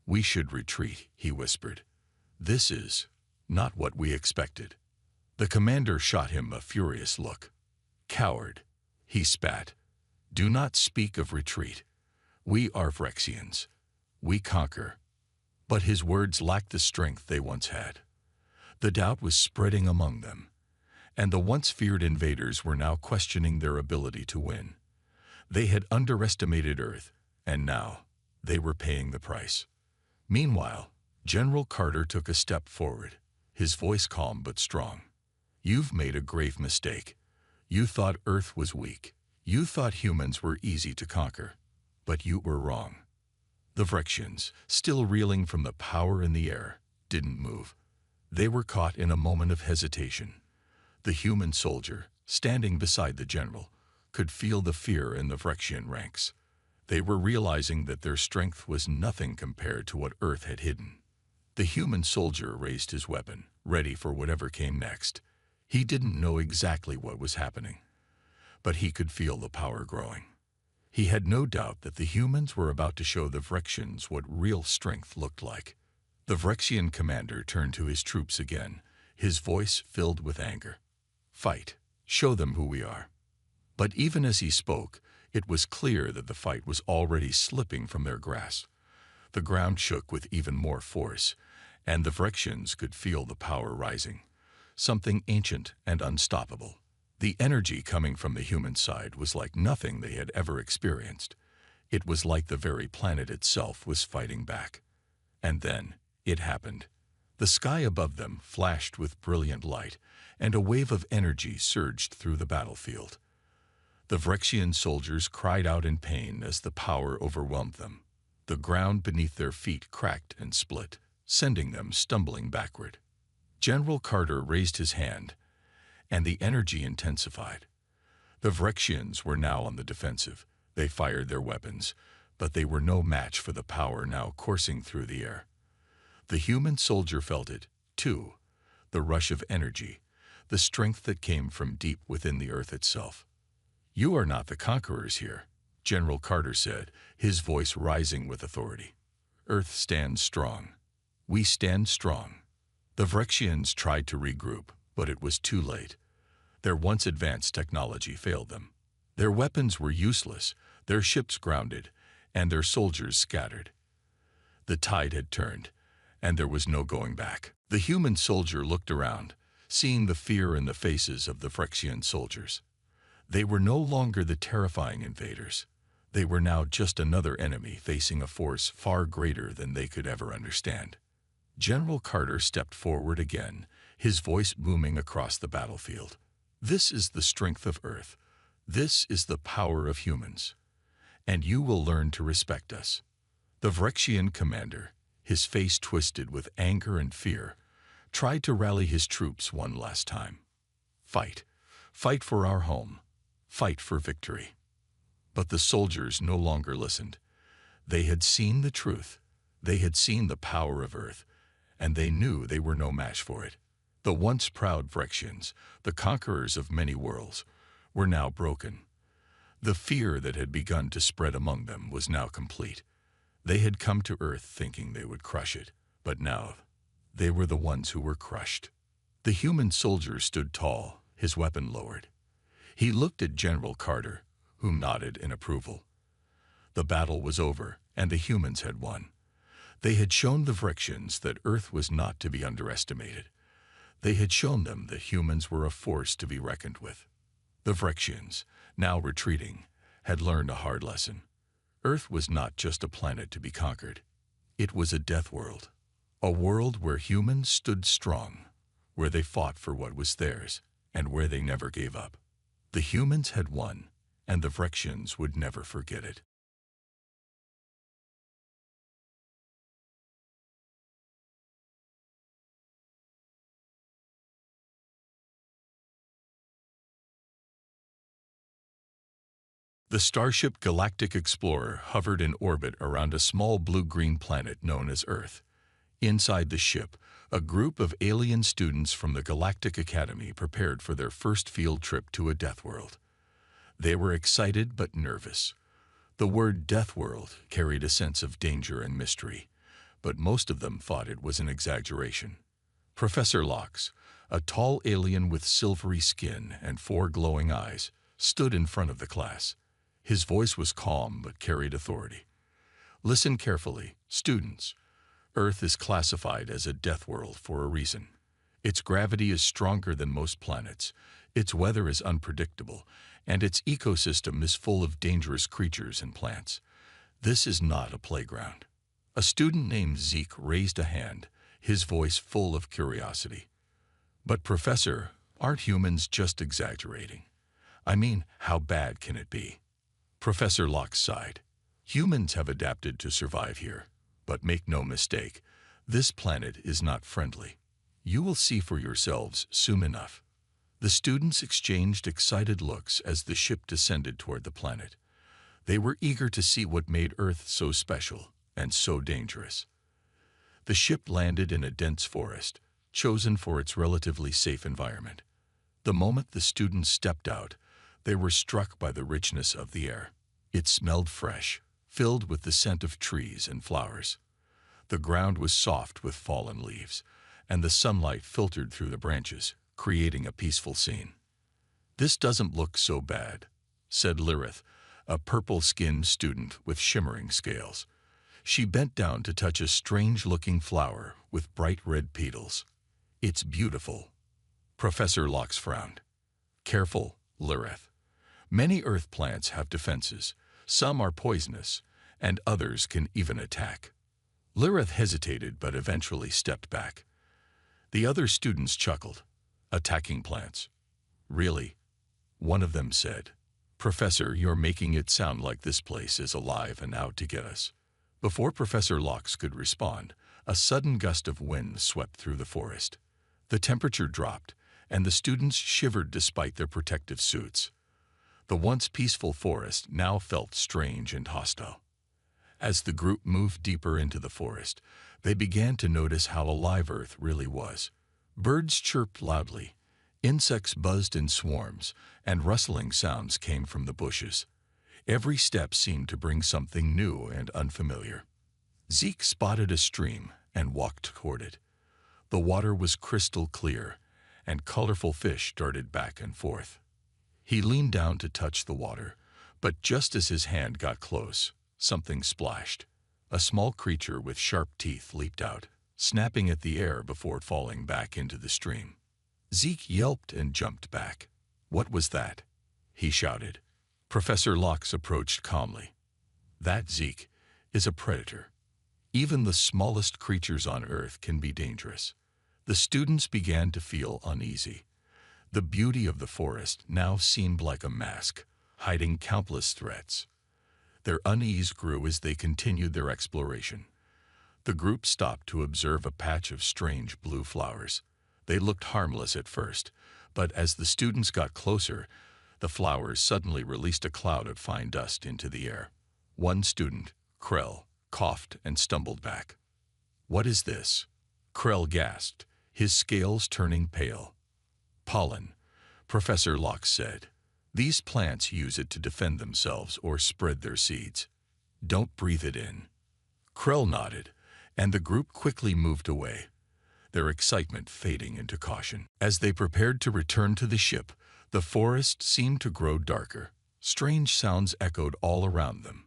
"We should retreat," he whispered. "This is not what we expected." The commander shot him a furious look. "Coward," he spat. "Do not speak of retreat. We are Vrexians. We conquer." But his words lacked the strength they once had. The doubt was spreading among them, and the once feared invaders were now questioning their ability to win. They had underestimated Earth, and now they were paying the price. Meanwhile, General Carter took a step forward, his voice calm but strong. "You've made a grave mistake. You thought Earth was weak. You thought humans were easy to conquer. But you were wrong." The Vrexians, still reeling from the power in the air, didn't move. They were caught in a moment of hesitation. The human soldier, standing beside the general, could feel the fear in the Vrexian ranks. They were realizing that their strength was nothing compared to what Earth had hidden. The human soldier raised his weapon, ready for whatever came next. He didn't know exactly what was happening, but he could feel the power growing. He had no doubt that the humans were about to show the Vrexians what real strength looked like. The Vrexian commander turned to his troops again, his voice filled with anger. "Fight. Show them who we are." But even as he spoke, it was clear that the fight was already slipping from their grasp. The ground shook with even more force, and the Vrexians could feel the power rising. Something ancient and unstoppable. The energy coming from the human side was like nothing they had ever experienced. It was like the very planet itself was fighting back. And then it happened. The sky above them flashed with brilliant light, and a wave of energy surged through the battlefield. The Vrexian soldiers cried out in pain as the power overwhelmed them. The ground beneath their feet cracked and split, sending them stumbling backward. General Carter raised his hand, and the energy intensified. The Vrexians were now on the defensive. They fired their weapons, but they were no match for the power now coursing through the air. The human soldier felt it, too, the rush of energy, the strength that came from deep within the earth itself. "You are not the conquerors here," General Carter said, his voice rising with authority. "Earth stands strong. We stand strong." The Vrexians tried to regroup, but it was too late. Their once advanced technology failed them. Their weapons were useless, their ships grounded, and their soldiers scattered. The tide had turned, and there was no going back. The human soldier looked around, seeing the fear in the faces of the Vrexian soldiers. They were no longer the terrifying invaders. They were now just another enemy facing a force far greater than they could ever understand. General Carter stepped forward again, his voice booming across the battlefield. "This is the strength of Earth. This is the power of humans. And you will learn to respect us." The Vrexian commander, his face twisted with anger and fear, tried to rally his troops one last time. "Fight. Fight for our home. Fight for victory." But the soldiers no longer listened. They had seen the truth. They had seen the power of Earth, and they knew they were no match for it. The once proud Vrexians, the conquerors of many worlds, were now broken. The fear that had begun to spread among them was now complete. They had come to Earth thinking they would crush it, but now they were the ones who were crushed. The human soldier stood tall, his weapon lowered. He looked at General Carter, who nodded in approval. The battle was over, and the humans had won. They had shown the Vrexians that Earth was not to be underestimated. They had shown them that humans were a force to be reckoned with. The Vrexians, now retreating, had learned a hard lesson. Earth was not just a planet to be conquered. It was a death world. A world where humans stood strong, where they fought for what was theirs, and where they never gave up. The humans had won, and the Vrexians would never forget it. The Starship Galactic Explorer hovered in orbit around a small blue-green planet known as Earth. Inside the ship, a group of alien students from the Galactic Academy prepared for their first field trip to a death world. They were excited but nervous. The word death world carried a sense of danger and mystery, but most of them thought it was an exaggeration. Professor Lox, a tall alien with silvery skin and 4 glowing eyes, stood in front of the class. His voice was calm but carried authority. Listen carefully, students. Earth is classified as a death world for a reason. Its gravity is stronger than most planets, its weather is unpredictable, and its ecosystem is full of dangerous creatures and plants. This is not a playground. A student named Zeke raised a hand, his voice full of curiosity. But Professor, aren't humans just exaggerating? I mean, how bad can it be? Professor Lox sighed. Humans have adapted to survive here, but make no mistake, this planet is not friendly. You will see for yourselves soon enough. The students exchanged excited looks as the ship descended toward the planet. They were eager to see what made Earth so special and so dangerous. The ship landed in a dense forest, chosen for its relatively safe environment. The moment the students stepped out, they were struck by the richness of the air. It smelled fresh, filled with the scent of trees and flowers. The ground was soft with fallen leaves, and the sunlight filtered through the branches, creating a peaceful scene. "This doesn't look so bad," said Lirith, a purple-skinned student with shimmering scales. She bent down to touch a strange-looking flower with bright red petals. "It's beautiful." Professor Lox frowned. "Careful, Lirith. Many earth plants have defenses. Some are poisonous, and others can even attack." Lirith hesitated but eventually stepped back. The other students chuckled. "Attacking plants? Really?" One of them said. "Professor, you're making it sound like this place is alive and out to get us." Before Professor Lox could respond, a sudden gust of wind swept through the forest. The temperature dropped, and the students shivered despite their protective suits. The once peaceful forest now felt strange and hostile. As the group moved deeper into the forest, they began to notice how alive Earth really was. Birds chirped loudly, insects buzzed in swarms, and rustling sounds came from the bushes. Every step seemed to bring something new and unfamiliar. Zeke spotted a stream and walked toward it. The water was crystal clear, and colorful fish darted back and forth. He leaned down to touch the water, but just as his hand got close, something splashed. A small creature with sharp teeth leaped out, snapping at the air before falling back into the stream. Zeke yelped and jumped back. "What was that?" he shouted. Professor Lox approached calmly. "That, Zeke, is a predator. Even the smallest creatures on Earth can be dangerous." The students began to feel uneasy. The beauty of the forest now seemed like a mask, hiding countless threats. Their unease grew as they continued their exploration. The group stopped to observe a patch of strange blue flowers. They looked harmless at first, but as the students got closer, the flowers suddenly released a cloud of fine dust into the air. One student, Krell, coughed and stumbled back. "What is this?" Krell gasped, his scales turning pale. "Pollen," Professor Lox said. "These plants use it to defend themselves or spread their seeds. Don't breathe it in." Krell nodded, and the group quickly moved away, their excitement fading into caution. As they prepared to return to the ship, the forest seemed to grow darker. Strange sounds echoed all around them.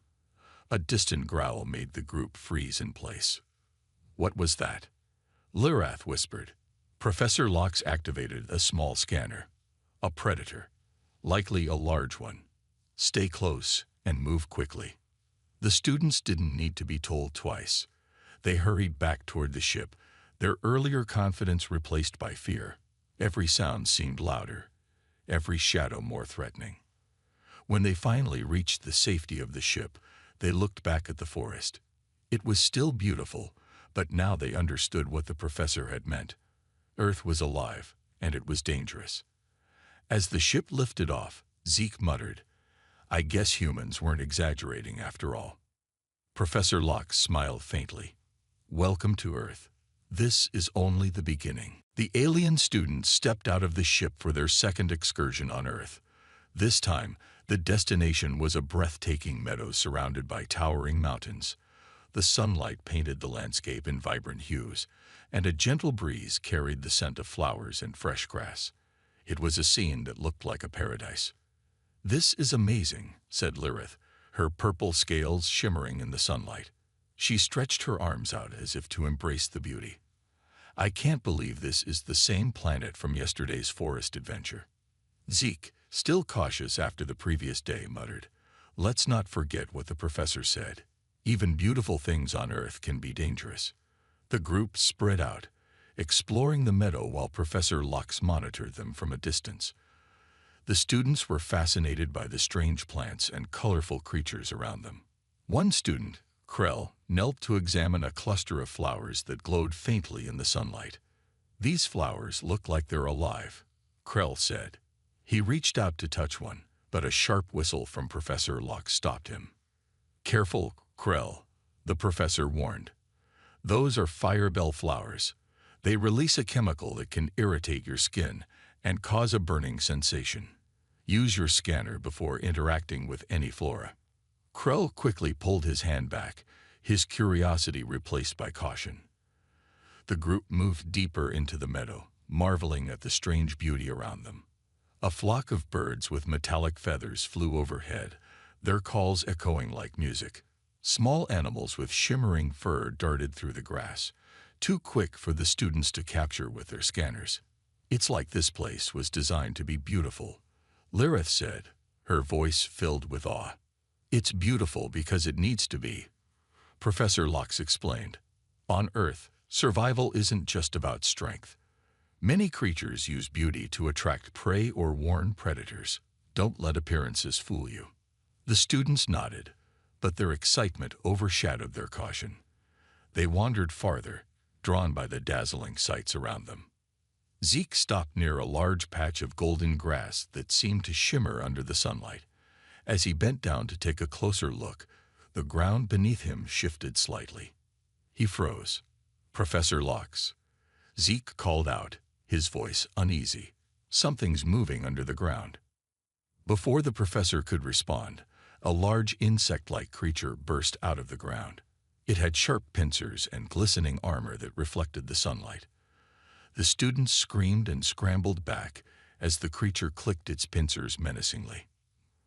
A distant growl made the group freeze in place. "What was that?" Lirath whispered. Professor Locke activated a small scanner. A predator, likely a large one. Stay close and move quickly. The students didn't need to be told twice. They hurried back toward the ship, their earlier confidence replaced by fear. Every sound seemed louder, every shadow more threatening. When they finally reached the safety of the ship, they looked back at the forest. It was still beautiful, but now they understood what the professor had meant. Earth was alive, and it was dangerous. As the ship lifted off, Zeke muttered, "I guess humans weren't exaggerating after all." Professor Locke smiled faintly. "Welcome to Earth. This is only the beginning." The alien students stepped out of the ship for their second excursion on Earth. This time, the destination was a breathtaking meadow surrounded by towering mountains. The sunlight painted the landscape in vibrant hues, and a gentle breeze carried the scent of flowers and fresh grass. It was a scene that looked like a paradise. "This is amazing," said Lirith, her purple scales shimmering in the sunlight. She stretched her arms out as if to embrace the beauty. "I can't believe this is the same planet from yesterday's forest adventure." Zeke, still cautious after the previous day, muttered, "Let's not forget what the professor said. Even beautiful things on Earth can be dangerous." The group spread out, exploring the meadow while Professor Locke monitored them from a distance. The students were fascinated by the strange plants and colorful creatures around them. One student, Krell, knelt to examine a cluster of flowers that glowed faintly in the sunlight. "These flowers look like they're alive," Krell said. He reached out to touch one, but a sharp whistle from Professor Locke stopped him. "Careful, Krell," the professor warned. "Those are firebell flowers. They release a chemical that can irritate your skin and cause a burning sensation. Use your scanner before interacting with any flora." Krell quickly pulled his hand back, his curiosity replaced by caution. The group moved deeper into the meadow, marveling at the strange beauty around them. A flock of birds with metallic feathers flew overhead, their calls echoing like music. Small animals with shimmering fur darted through the grass, too quick for the students to capture with their scanners. "It's like this place was designed to be beautiful," Lirith said, her voice filled with awe. "It's beautiful because it needs to be," Professor Locke explained. "On Earth, survival isn't just about strength. Many creatures use beauty to attract prey or warn predators. Don't let appearances fool you." The students nodded, but their excitement overshadowed their caution. They wandered farther, drawn by the dazzling sights around them. Zeke stopped near a large patch of golden grass that seemed to shimmer under the sunlight. As he bent down to take a closer look, the ground beneath him shifted slightly. He froze. "Professor Locke," Zeke called out, his voice uneasy. "Something's moving under the ground." Before the professor could respond, a large insect-like creature burst out of the ground. It had sharp pincers and glistening armor that reflected the sunlight. The students screamed and scrambled back as the creature clicked its pincers menacingly.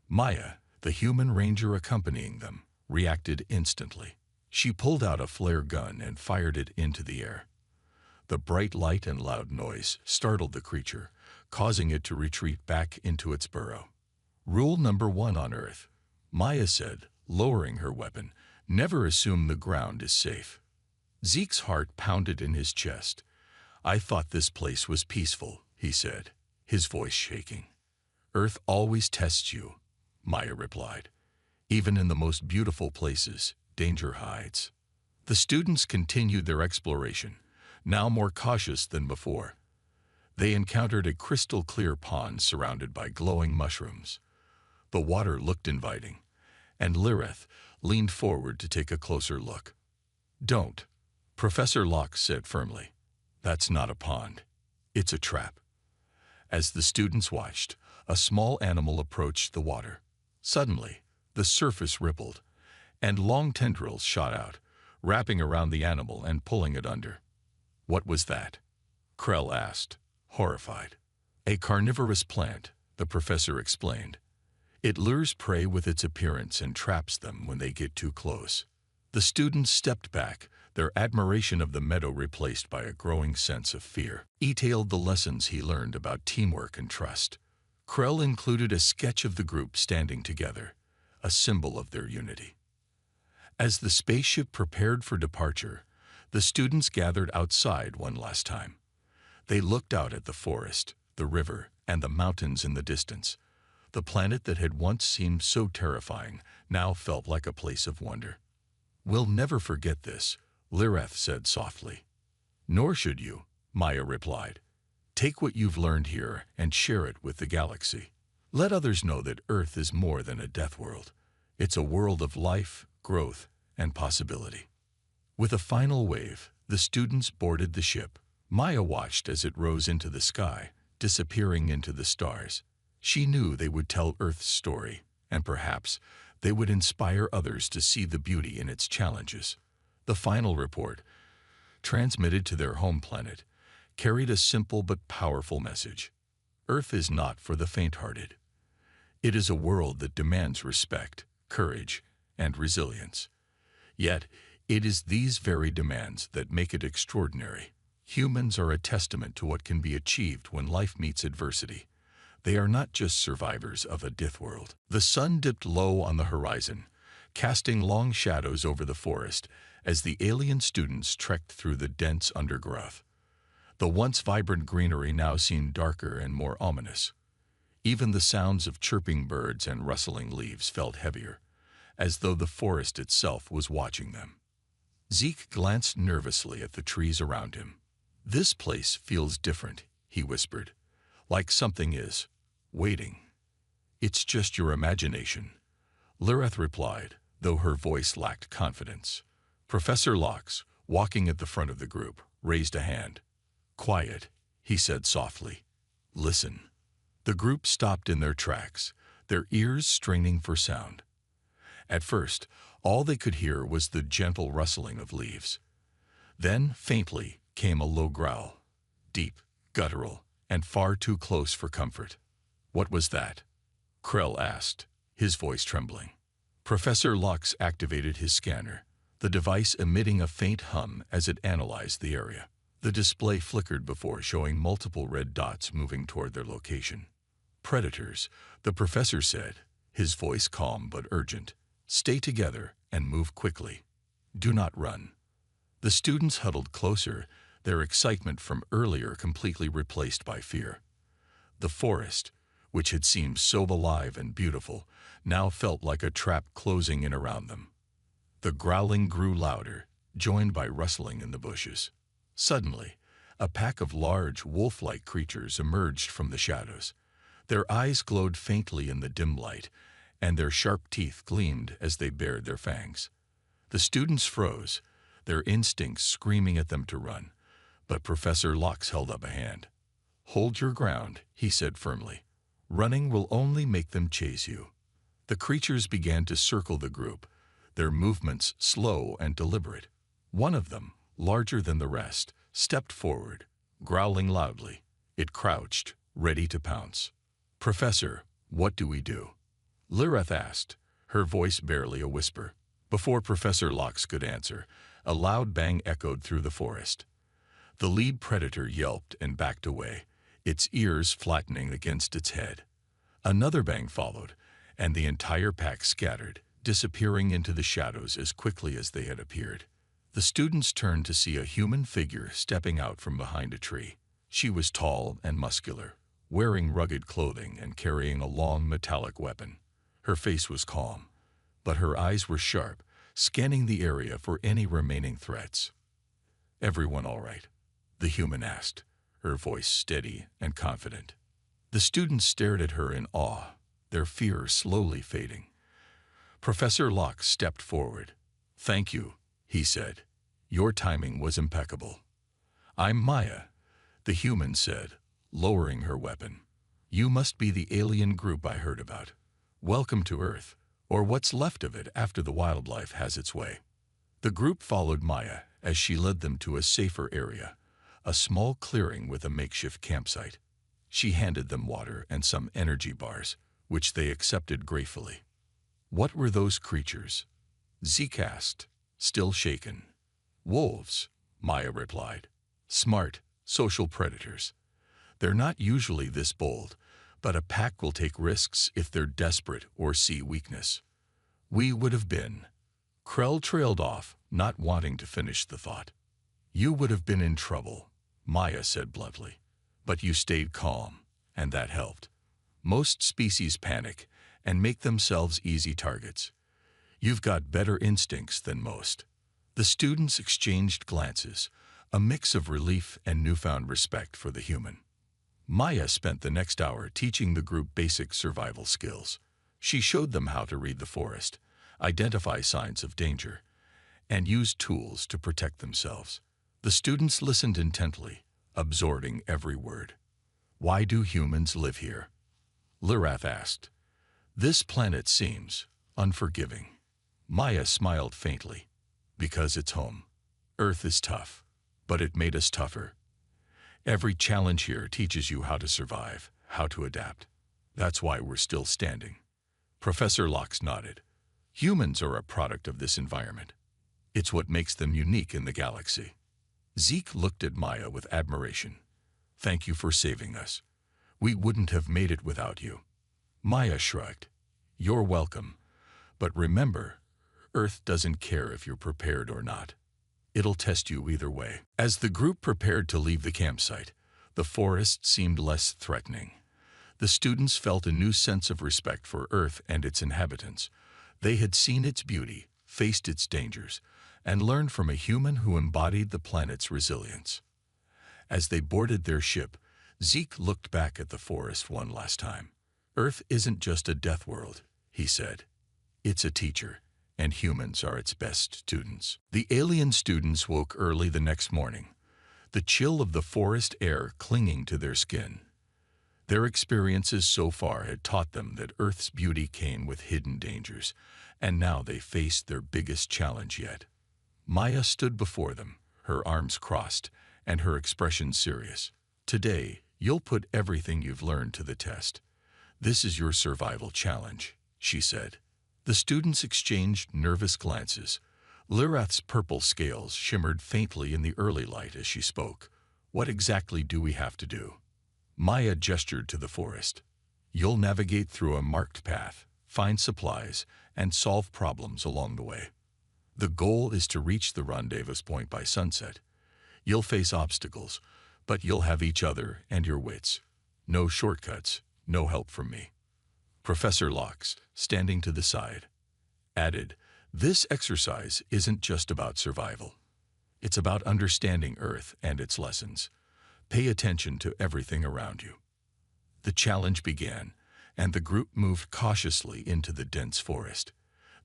Maya, the human ranger accompanying them, reacted instantly. She pulled out a flare gun and fired it into the air. The bright light and loud noise startled the creature, causing it to retreat back into its burrow. "Rule number 1 on Earth," Maya said, lowering her weapon, "never assume the ground is safe." Zeke's heart pounded in his chest. "I thought this place was peaceful," he said, his voice shaking. "Earth always tests you," Maya replied. "Even in the most beautiful places, danger hides." The students continued their exploration, now more cautious than before. They encountered a crystal-clear pond surrounded by glowing mushrooms. The water looked inviting, and Lirith leaned forward to take a closer look. "Don't," Professor Locke said firmly. "That's not a pond. It's a trap." As the students watched, a small animal approached the water. Suddenly, the surface rippled, and long tendrils shot out, wrapping around the animal and pulling it under. "What was that?" Krell asked, horrified. "A carnivorous plant," the professor explained. "It lures prey with its appearance and traps them when they get too close." The students stepped back, their admiration of the meadow replaced by a growing sense of fear. He detailed the lessons he learned about teamwork and trust. Krell included a sketch of the group standing together, a symbol of their unity. As the spaceship prepared for departure, the students gathered outside one last time. They looked out at the forest, the river, and the mountains in the distance. The planet that had once seemed so terrifying now felt like a place of wonder. "We'll never forget this," Lireth said softly. "Nor should you," Maya replied. "Take what you've learned here and share it with the galaxy. Let others know that Earth is more than a death world. It's a world of life, growth, and possibility." With a final wave, the students boarded the ship. Maya watched as it rose into the sky, disappearing into the stars. She knew they would tell Earth's story, and perhaps they would inspire others to see the beauty in its challenges. The final report, transmitted to their home planet, carried a simple but powerful message. Earth is not for the faint-hearted. It is a world that demands respect, courage, and resilience. Yet, it is these very demands that make it extraordinary. Humans are a testament to what can be achieved when life meets adversity. They are not just survivors of a death world. The sun dipped low on the horizon, casting long shadows over the forest as the alien students trekked through the dense undergrowth. The once vibrant greenery now seemed darker and more ominous. Even the sounds of chirping birds and rustling leaves felt heavier, as though the forest itself was watching them. Zeke glanced nervously at the trees around him. "This place feels different," he whispered, "like something is waiting." "It's just your imagination," Lireth replied, though her voice lacked confidence. Professor Lox, walking at the front of the group, raised a hand. "Quiet," he said softly. "Listen." The group stopped in their tracks, their ears straining for sound. At first, all they could hear was the gentle rustling of leaves. Then, faintly, came a low growl, deep, guttural, and far too close for comfort. "What was that?" Krell asked, his voice trembling. Professor Lox activated his scanner, the device emitting a faint hum as it analyzed the area. The display flickered before showing multiple red dots moving toward their location. "Predators," the professor said, his voice calm but urgent. "Stay together and move quickly. Do not run." The students huddled closer, their excitement from earlier completely replaced by fear. The forest, which had seemed so alive and beautiful, now felt like a trap closing in around them. The growling grew louder, joined by rustling in the bushes. Suddenly, a pack of large, wolf-like creatures emerged from the shadows. Their eyes glowed faintly in the dim light, and their sharp teeth gleamed as they bared their fangs. The students froze, their instincts screaming at them to run, but Professor Lox held up a hand. "Hold your ground," he said firmly. "Running will only make them chase you." The creatures began to circle the group, their movements slow and deliberate. One of them, larger than the rest, stepped forward, growling loudly. It crouched, ready to pounce. "Professor, what do we do?" Lireth asked, her voice barely a whisper. Before Professor Lox could answer, a loud bang echoed through the forest. The lead predator yelped and backed away, its ears flattening against its head. Another bang followed, and the entire pack scattered, disappearing into the shadows as quickly as they had appeared. The students turned to see a human figure stepping out from behind a tree. She was tall and muscular, wearing rugged clothing and carrying a long metallic weapon. Her face was calm, but her eyes were sharp, scanning the area for any remaining threats. "Everyone all right?" the human asked, her voice steady and confident. The students stared at her in awe, their fear slowly fading. Professor Lox stepped forward. "Thank you," he said. "Your timing was impeccable." "I'm Maya," the human said, lowering her weapon. "You must be the alien group I heard about. Welcome to Earth, or what's left of it after the wildlife has its way." The group followed Maya as she led them to a safer area, a small clearing with a makeshift campsite. She handed them water and some energy bars, which they accepted gratefully. "What were those creatures?" Zeke asked, still shaken. Wolves, Maya replied. Smart, social predators. They're not usually this bold, but a pack will take risks if they're desperate or see weakness. We would have been. Krell trailed off, not wanting to finish the thought. You would have been in trouble, Maya said bluntly. But you stayed calm, and that helped. Most species panic and make themselves easy targets. You've got better instincts than most. The students exchanged glances, a mix of relief and newfound respect for the human. Maya spent the next hour teaching the group basic survival skills. She showed them how to read the forest, identify signs of danger, and use tools to protect themselves. The students listened intently, absorbing every word. Why do humans live here? Lirath asked. This planet seems unforgiving. Maya smiled faintly. Because it's home. Earth is tough, but it made us tougher. Every challenge here teaches you how to survive, how to adapt. That's why we're still standing. Professor Locke nodded. Humans are a product of this environment. It's what makes them unique in the galaxy. Zeke looked at Maya with admiration. Thank you for saving us. We wouldn't have made it without you. Maya shrugged. You're welcome. But remember, Earth doesn't care if you're prepared or not. It'll test you either way. As the group prepared to leave the campsite, the forest seemed less threatening. The students felt a new sense of respect for Earth and its inhabitants. They had seen its beauty, faced its dangers, and learned from a human who embodied the planet's resilience. As they boarded their ship, Zeke looked back at the forest one last time. Earth isn't just a death world, he said. It's a teacher, and humans are its best students. The alien students woke early the next morning, the chill of the forest air clinging to their skin. Their experiences so far had taught them that Earth's beauty came with hidden dangers, and now they faced their biggest challenge yet. Maya stood before them, her arms crossed, and her expression serious. Today, you'll put everything you've learned to the test. This is your survival challenge, she said. The students exchanged nervous glances. Lirath's purple scales shimmered faintly in the early light as she spoke. What exactly do we have to do? Maya gestured to the forest. You'll navigate through a marked path, find supplies, and solve problems along the way. The goal is to reach the rendezvous point by sunset. You'll face obstacles, but you'll have each other and your wits. No shortcuts, no help from me. Professor Locke, standing to the side, added, this exercise isn't just about survival. It's about understanding Earth and its lessons. Pay attention to everything around you. The challenge began, and the group moved cautiously into the dense forest.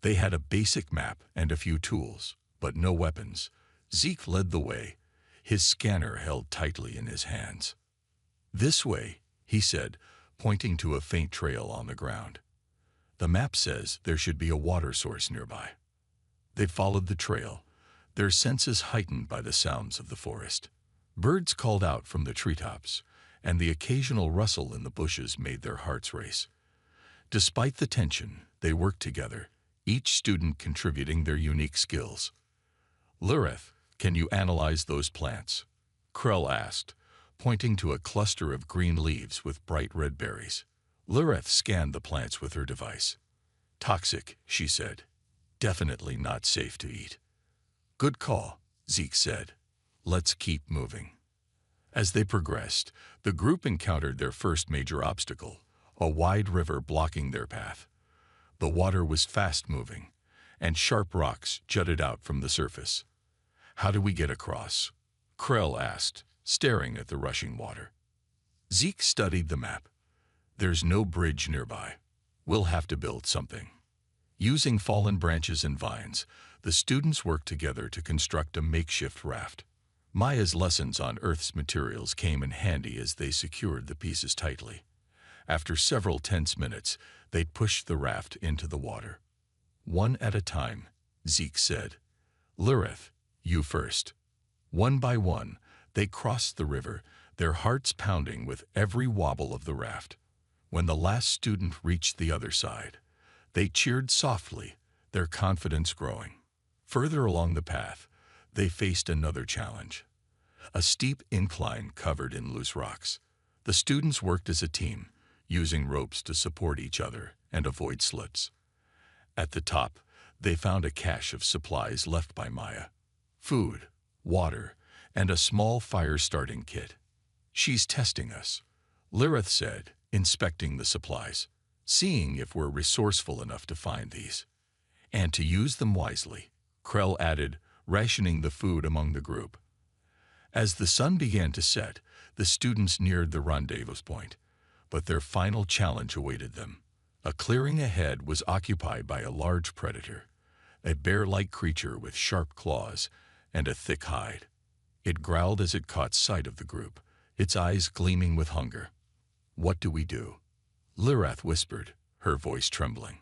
They had a basic map and a few tools, but no weapons. Zeke led the way, his scanner held tightly in his hands. This way, he said, pointing to a faint trail on the ground. The map says there should be a water source nearby. They followed the trail, their senses heightened by the sounds of the forest. Birds called out from the treetops, and the occasional rustle in the bushes made their hearts race. Despite the tension, they worked together, each student contributing their unique skills. Lirath, can you analyze those plants? Krell asked, pointing to a cluster of green leaves with bright red berries. Lirath scanned the plants with her device. Toxic, she said. Definitely not safe to eat. Good call, Zeke said. Let's keep moving. As they progressed, the group encountered their first major obstacle, a wide river blocking their path. The water was fast-moving, and sharp rocks jutted out from the surface. How do we get across? Krell asked, staring at the rushing water. Zeke studied the map. There's no bridge nearby. We'll have to build something. Using fallen branches and vines, the students worked together to construct a makeshift raft. Maya's lessons on Earth's materials came in handy as they secured the pieces tightly. After several tense minutes, they pushed the raft into the water. One at a time, Zeke said. Lirath, you first. One by one, they crossed the river, their hearts pounding with every wobble of the raft. When the last student reached the other side, they cheered softly, their confidence growing. Further along the path, they faced another challenge. A steep incline covered in loose rocks. The students worked as a team, using ropes to support each other and avoid slips. At the top, they found a cache of supplies left by Maya: food, water, and a small fire-starting kit. "She's testing us," Lirith said, inspecting the supplies, "seeing if we're resourceful enough to find these. And to use them wisely," Krell added, rationing the food among the group. As the sun began to set, the students neared the rendezvous point, but their final challenge awaited them. A clearing ahead was occupied by a large predator, a bear-like creature with sharp claws and a thick hide. It growled as it caught sight of the group, its eyes gleaming with hunger. "What do we do?" Lirith whispered, her voice trembling.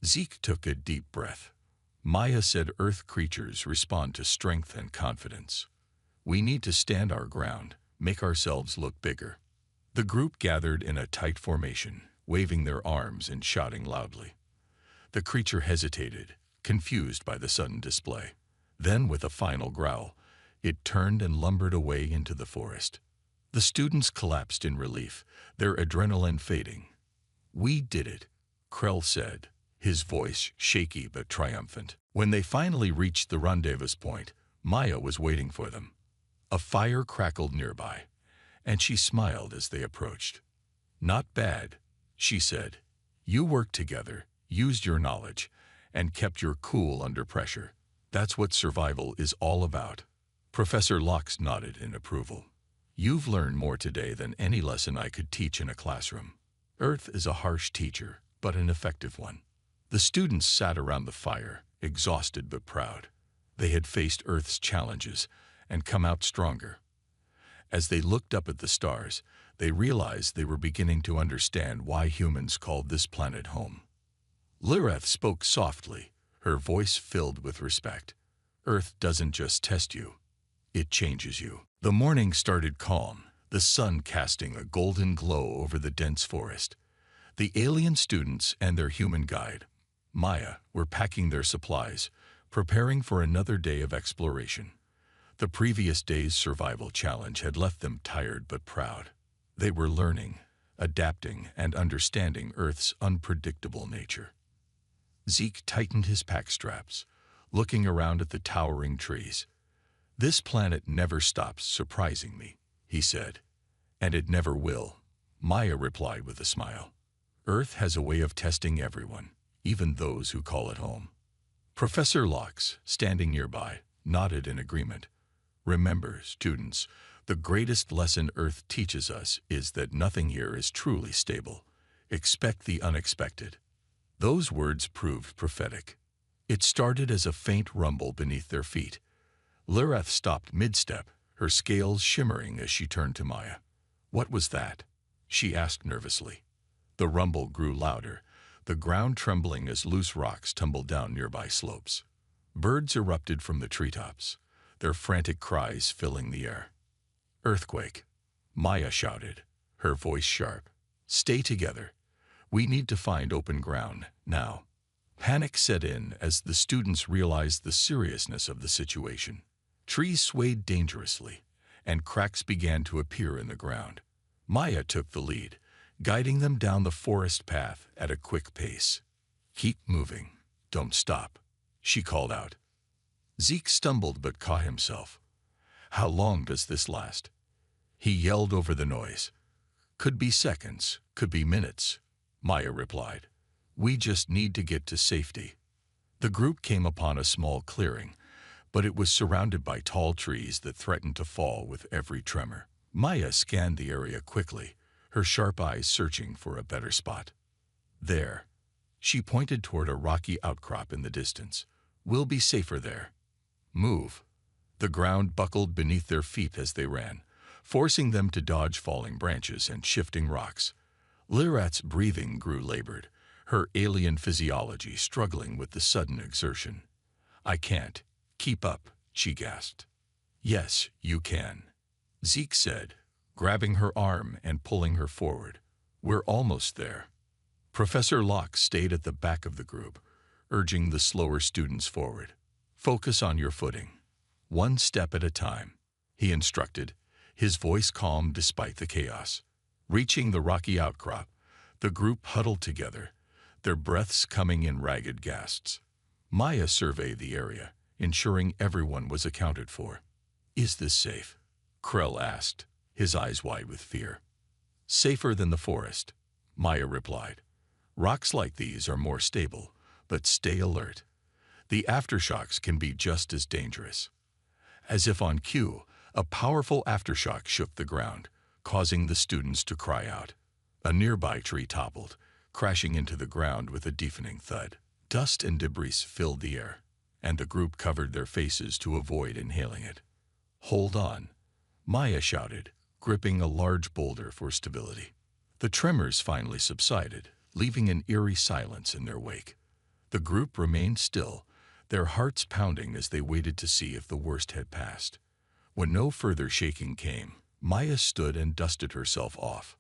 Zeke took a deep breath. Maya said Earth creatures respond to strength and confidence. "We need to stand our ground, make ourselves look bigger." The group gathered in a tight formation, waving their arms and shouting loudly. The creature hesitated, confused by the sudden display. Then, with a final growl, it turned and lumbered away into the forest. The students collapsed in relief, their adrenaline fading. "We did it," Krell said, his voice shaky but triumphant. When they finally reached the rendezvous point, Maya was waiting for them. A fire crackled nearby, and she smiled as they approached. "Not bad," she said. "You worked together, used your knowledge, and kept your cool under pressure. That's what survival is all about." Professor Locke nodded in approval. "You've learned more today than any lesson I could teach in a classroom. Earth is a harsh teacher, but an effective one." The students sat around the fire, exhausted but proud. They had faced Earth's challenges and come out stronger. As they looked up at the stars, they realized they were beginning to understand why humans called this planet home. Lirith spoke softly, her voice filled with respect. "Earth doesn't just test you, it changes you." The morning started calm, the sun casting a golden glow over the dense forest. The alien students and their human guide, Maya, were packing their supplies, preparing for another day of exploration. The previous day's survival challenge had left them tired but proud. They were learning, adapting, and understanding Earth's unpredictable nature. Zeke tightened his pack straps, looking around at the towering trees. "This planet never stops surprising me," he said. "And it never will," Maya replied with a smile. "Earth has a way of testing everyone, even those who call it home." Professor Locke, standing nearby, nodded in agreement. "Remember, students, the greatest lesson Earth teaches us is that nothing here is truly stable. Expect the unexpected." Those words proved prophetic. It started as a faint rumble beneath their feet. Lirith stopped mid-step, her scales shimmering as she turned to Maya. "What was that?" she asked nervously. The rumble grew louder, the ground trembling as loose rocks tumbled down nearby slopes. Birds erupted from the treetops, their frantic cries filling the air. "Earthquake," Maya shouted, her voice sharp. "Stay together. We need to find open ground, now." Panic set in as the students realized the seriousness of the situation. Trees swayed dangerously, and cracks began to appear in the ground. Maya took the lead, guiding them down the forest path at a quick pace. "Keep moving. Don't stop," she called out. Zeke stumbled but caught himself. "How long does this last?" He yelled over the noise. "Could be seconds, could be minutes," Maya replied. "We just need to get to safety." The group came upon a small clearing, but it was surrounded by tall trees that threatened to fall with every tremor. Maya scanned the area quickly, her sharp eyes searching for a better spot. "There." She pointed toward a rocky outcrop in the distance. "We'll be safer there." "Move." The ground buckled beneath their feet as they ran, forcing them to dodge falling branches and shifting rocks. Lirith's breathing grew labored, her alien physiology struggling with the sudden exertion. "I can't. Keep up," she gasped. "Yes, you can," Zeke said, grabbing her arm and pulling her forward. "We're almost there." Professor Locke stayed at the back of the group, urging the slower students forward. Focus on your footing. One step at a time, he instructed, his voice calm despite the chaos. Reaching the rocky outcrop, the group huddled together, their breaths coming in ragged gasps. Maya surveyed the area, ensuring everyone was accounted for. "Is this safe?" Krell asked, his eyes wide with fear. "Safer than the forest," Maya replied. "Rocks like these are more stable, but stay alert. The aftershocks can be just as dangerous." As if on cue, a powerful aftershock shook the ground, causing the students to cry out. A nearby tree toppled, crashing into the ground with a deafening thud. Dust and debris filled the air, and the group covered their faces to avoid inhaling it. "Hold on," Maya shouted, gripping a large boulder for stability. The tremors finally subsided, leaving an eerie silence in their wake. The group remained still, their hearts pounding as they waited to see if the worst had passed. When no further shaking came, Maya stood and dusted herself off.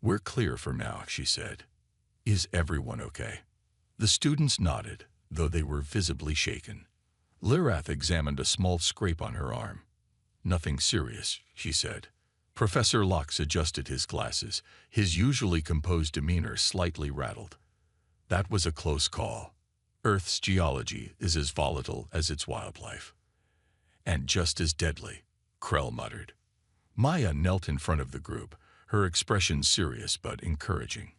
"We're clear for now," she said. "Is everyone okay?" The students nodded, though they were visibly shaken. Lirath examined a small scrape on her arm. "Nothing serious," she said. Professor Locke adjusted his glasses, his usually composed demeanor slightly rattled. "That was a close call. Earth's geology is as volatile as its wildlife. And just as deadly," Krell muttered. Maya knelt in front of the group, her expression serious but encouraging.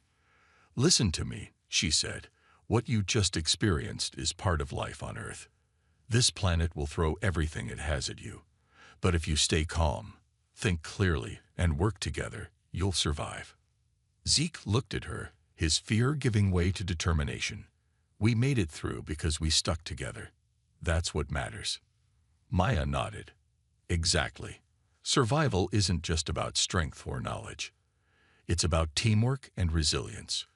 "Listen to me," she said. "What you just experienced is part of life on Earth. This planet will throw everything it has at you. But if you stay calm, think clearly, and work together, you'll survive." Zeke looked at her, his fear giving way to determination. "We made it through because we stuck together. That's what matters." Maya nodded. "Exactly. Survival isn't just about strength or knowledge. It's about teamwork and resilience.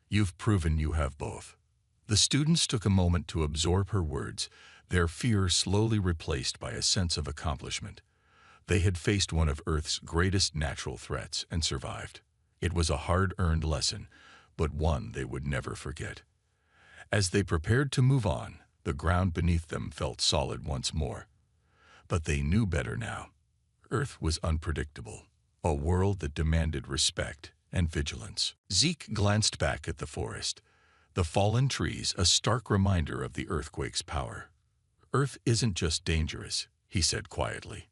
You've proven you have both." The students took a moment to absorb her words, their fear slowly replaced by a sense of accomplishment. They had faced one of Earth's greatest natural threats and survived. It was a hard-earned lesson, but one they would never forget. As they prepared to move on, the ground beneath them felt solid once more. But they knew better now. Earth was unpredictable, a world that demanded respect and vigilance. Zeke glanced back at the forest, the fallen trees a stark reminder of the earthquake's power. "Earth isn't just dangerous," he said quietly.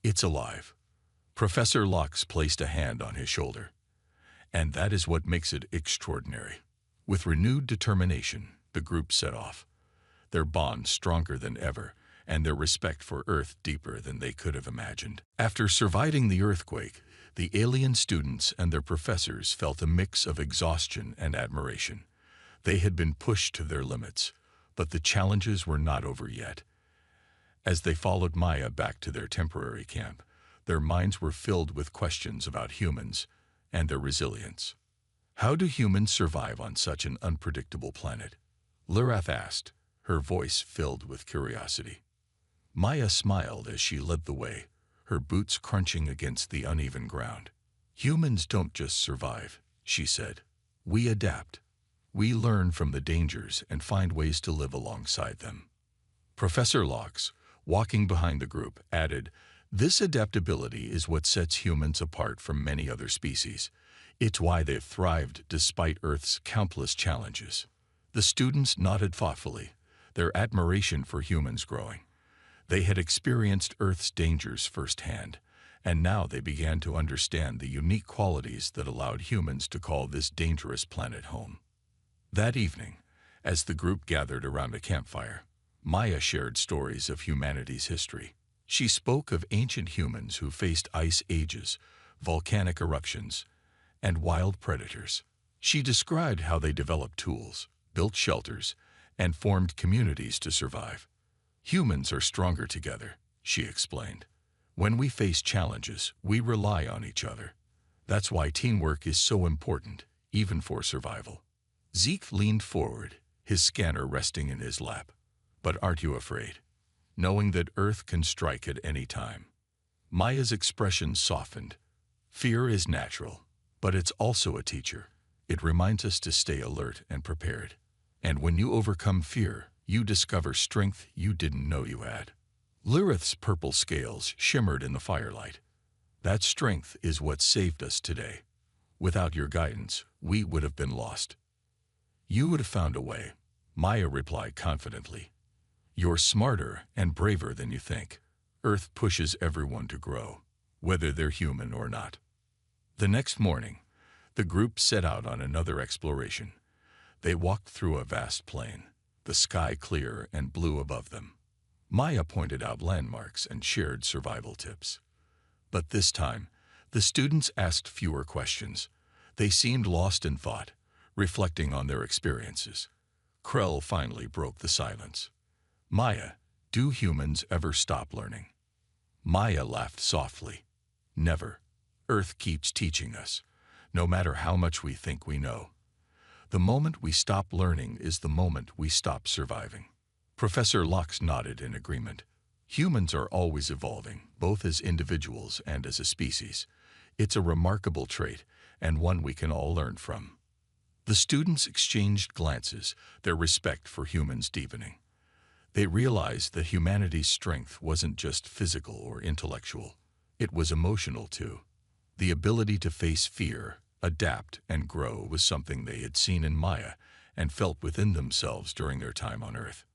"It's alive." Professor Locke placed a hand on his shoulder. "And that is what makes it extraordinary." With renewed determination, the group set off, their bond stronger than ever, and their respect for Earth deeper than they could have imagined. After surviving the earthquake, the alien students and their professors felt a mix of exhaustion and admiration. They had been pushed to their limits, but the challenges were not over yet. As they followed Maya back to their temporary camp, their minds were filled with questions about humans and their resilience. "How do humans survive on such an unpredictable planet?" Lirath asked, her voice filled with curiosity. Maya smiled as she led the way, her boots crunching against the uneven ground. "Humans don't just survive," she said. "We adapt. We learn from the dangers and find ways to live alongside them." Professor Locke, walking behind the group, added, "This adaptability is what sets humans apart from many other species. It's why they've thrived despite Earth's countless challenges." The students nodded thoughtfully, their admiration for humans growing. They had experienced Earth's dangers firsthand, and now they began to understand the unique qualities that allowed humans to call this dangerous planet home. That evening, as the group gathered around a campfire, Maya shared stories of humanity's history. She spoke of ancient humans who faced ice ages, volcanic eruptions, and wild predators. She described how they developed tools, built shelters, and formed communities to survive. "Humans are stronger together," she explained. "When we face challenges, we rely on each other. That's why teamwork is so important, even for survival." Zeke leaned forward, his scanner resting in his lap. "But aren't you afraid, knowing that Earth can strike at any time?" Maya's expression softened. "Fear is natural, but it's also a teacher. It reminds us to stay alert and prepared. And when you overcome fear, you discover strength you didn't know you had. Lirith's purple scales shimmered in the firelight. That strength is what saved us today. Without your guidance, we would have been lost. You would have found a way, Maya replied confidently. You're smarter and braver than you think. Earth pushes everyone to grow, whether they're human or not. The next morning, the group set out on another exploration. They walked through a vast plain, the sky clear and blue above them. Maya pointed out landmarks and shared survival tips. But this time, the students asked fewer questions. They seemed lost in thought, reflecting on their experiences. Krell finally broke the silence. Maya, do humans ever stop learning? Maya laughed softly. Never. Earth keeps teaching us, no matter how much we think we know. The moment we stop learning is the moment we stop surviving. Professor Locke nodded in agreement. Humans are always evolving, both as individuals and as a species. It's a remarkable trait, and one we can all learn from. The students exchanged glances, their respect for humans deepening. They realized that humanity's strength wasn't just physical or intellectual. It was emotional too. The ability to face fear, adapt, and grow was something they had seen in Maya and felt within themselves during their time on Earth.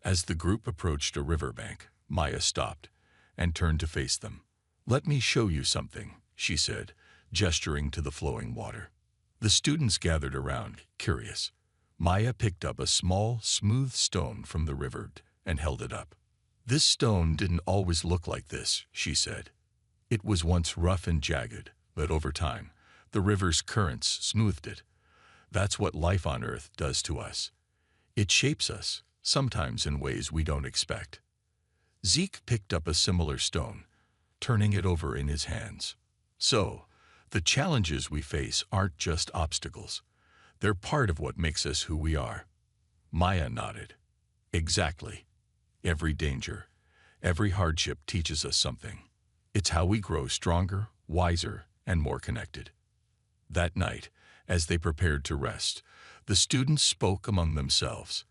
As the group approached a riverbank, Maya stopped and turned to face them. Let me show you something, she said, gesturing to the flowing water. The students gathered around, curious. Maya picked up a small, smooth stone from the river and held it up. This stone didn't always look like this, she said. It was once rough and jagged, but over time, the river's currents smoothed it. That's what life on Earth does to us. It shapes us, sometimes in ways we don't expect. Zeke picked up a similar stone, turning it over in his hands. So, the challenges we face aren't just obstacles. They're part of what makes us who we are. Maya nodded. Exactly. Every danger, every hardship teaches us something. It's how we grow stronger, wiser, and more connected. That night, as they prepared to rest, the students spoke among themselves.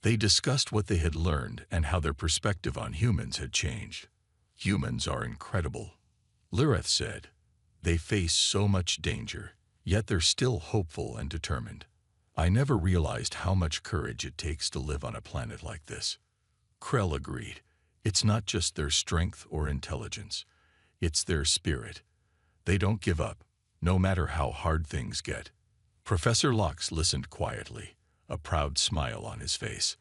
They discussed what they had learned and how their perspective on humans had changed. Humans are incredible, Lirith said. They face so much danger, yet they're still hopeful and determined. I never realized how much courage it takes to live on a planet like this. Krell agreed. It's not just their strength or intelligence. It's their spirit. They don't give up, no matter how hard things get. Professor Locke listened quietly, a proud smile on his face.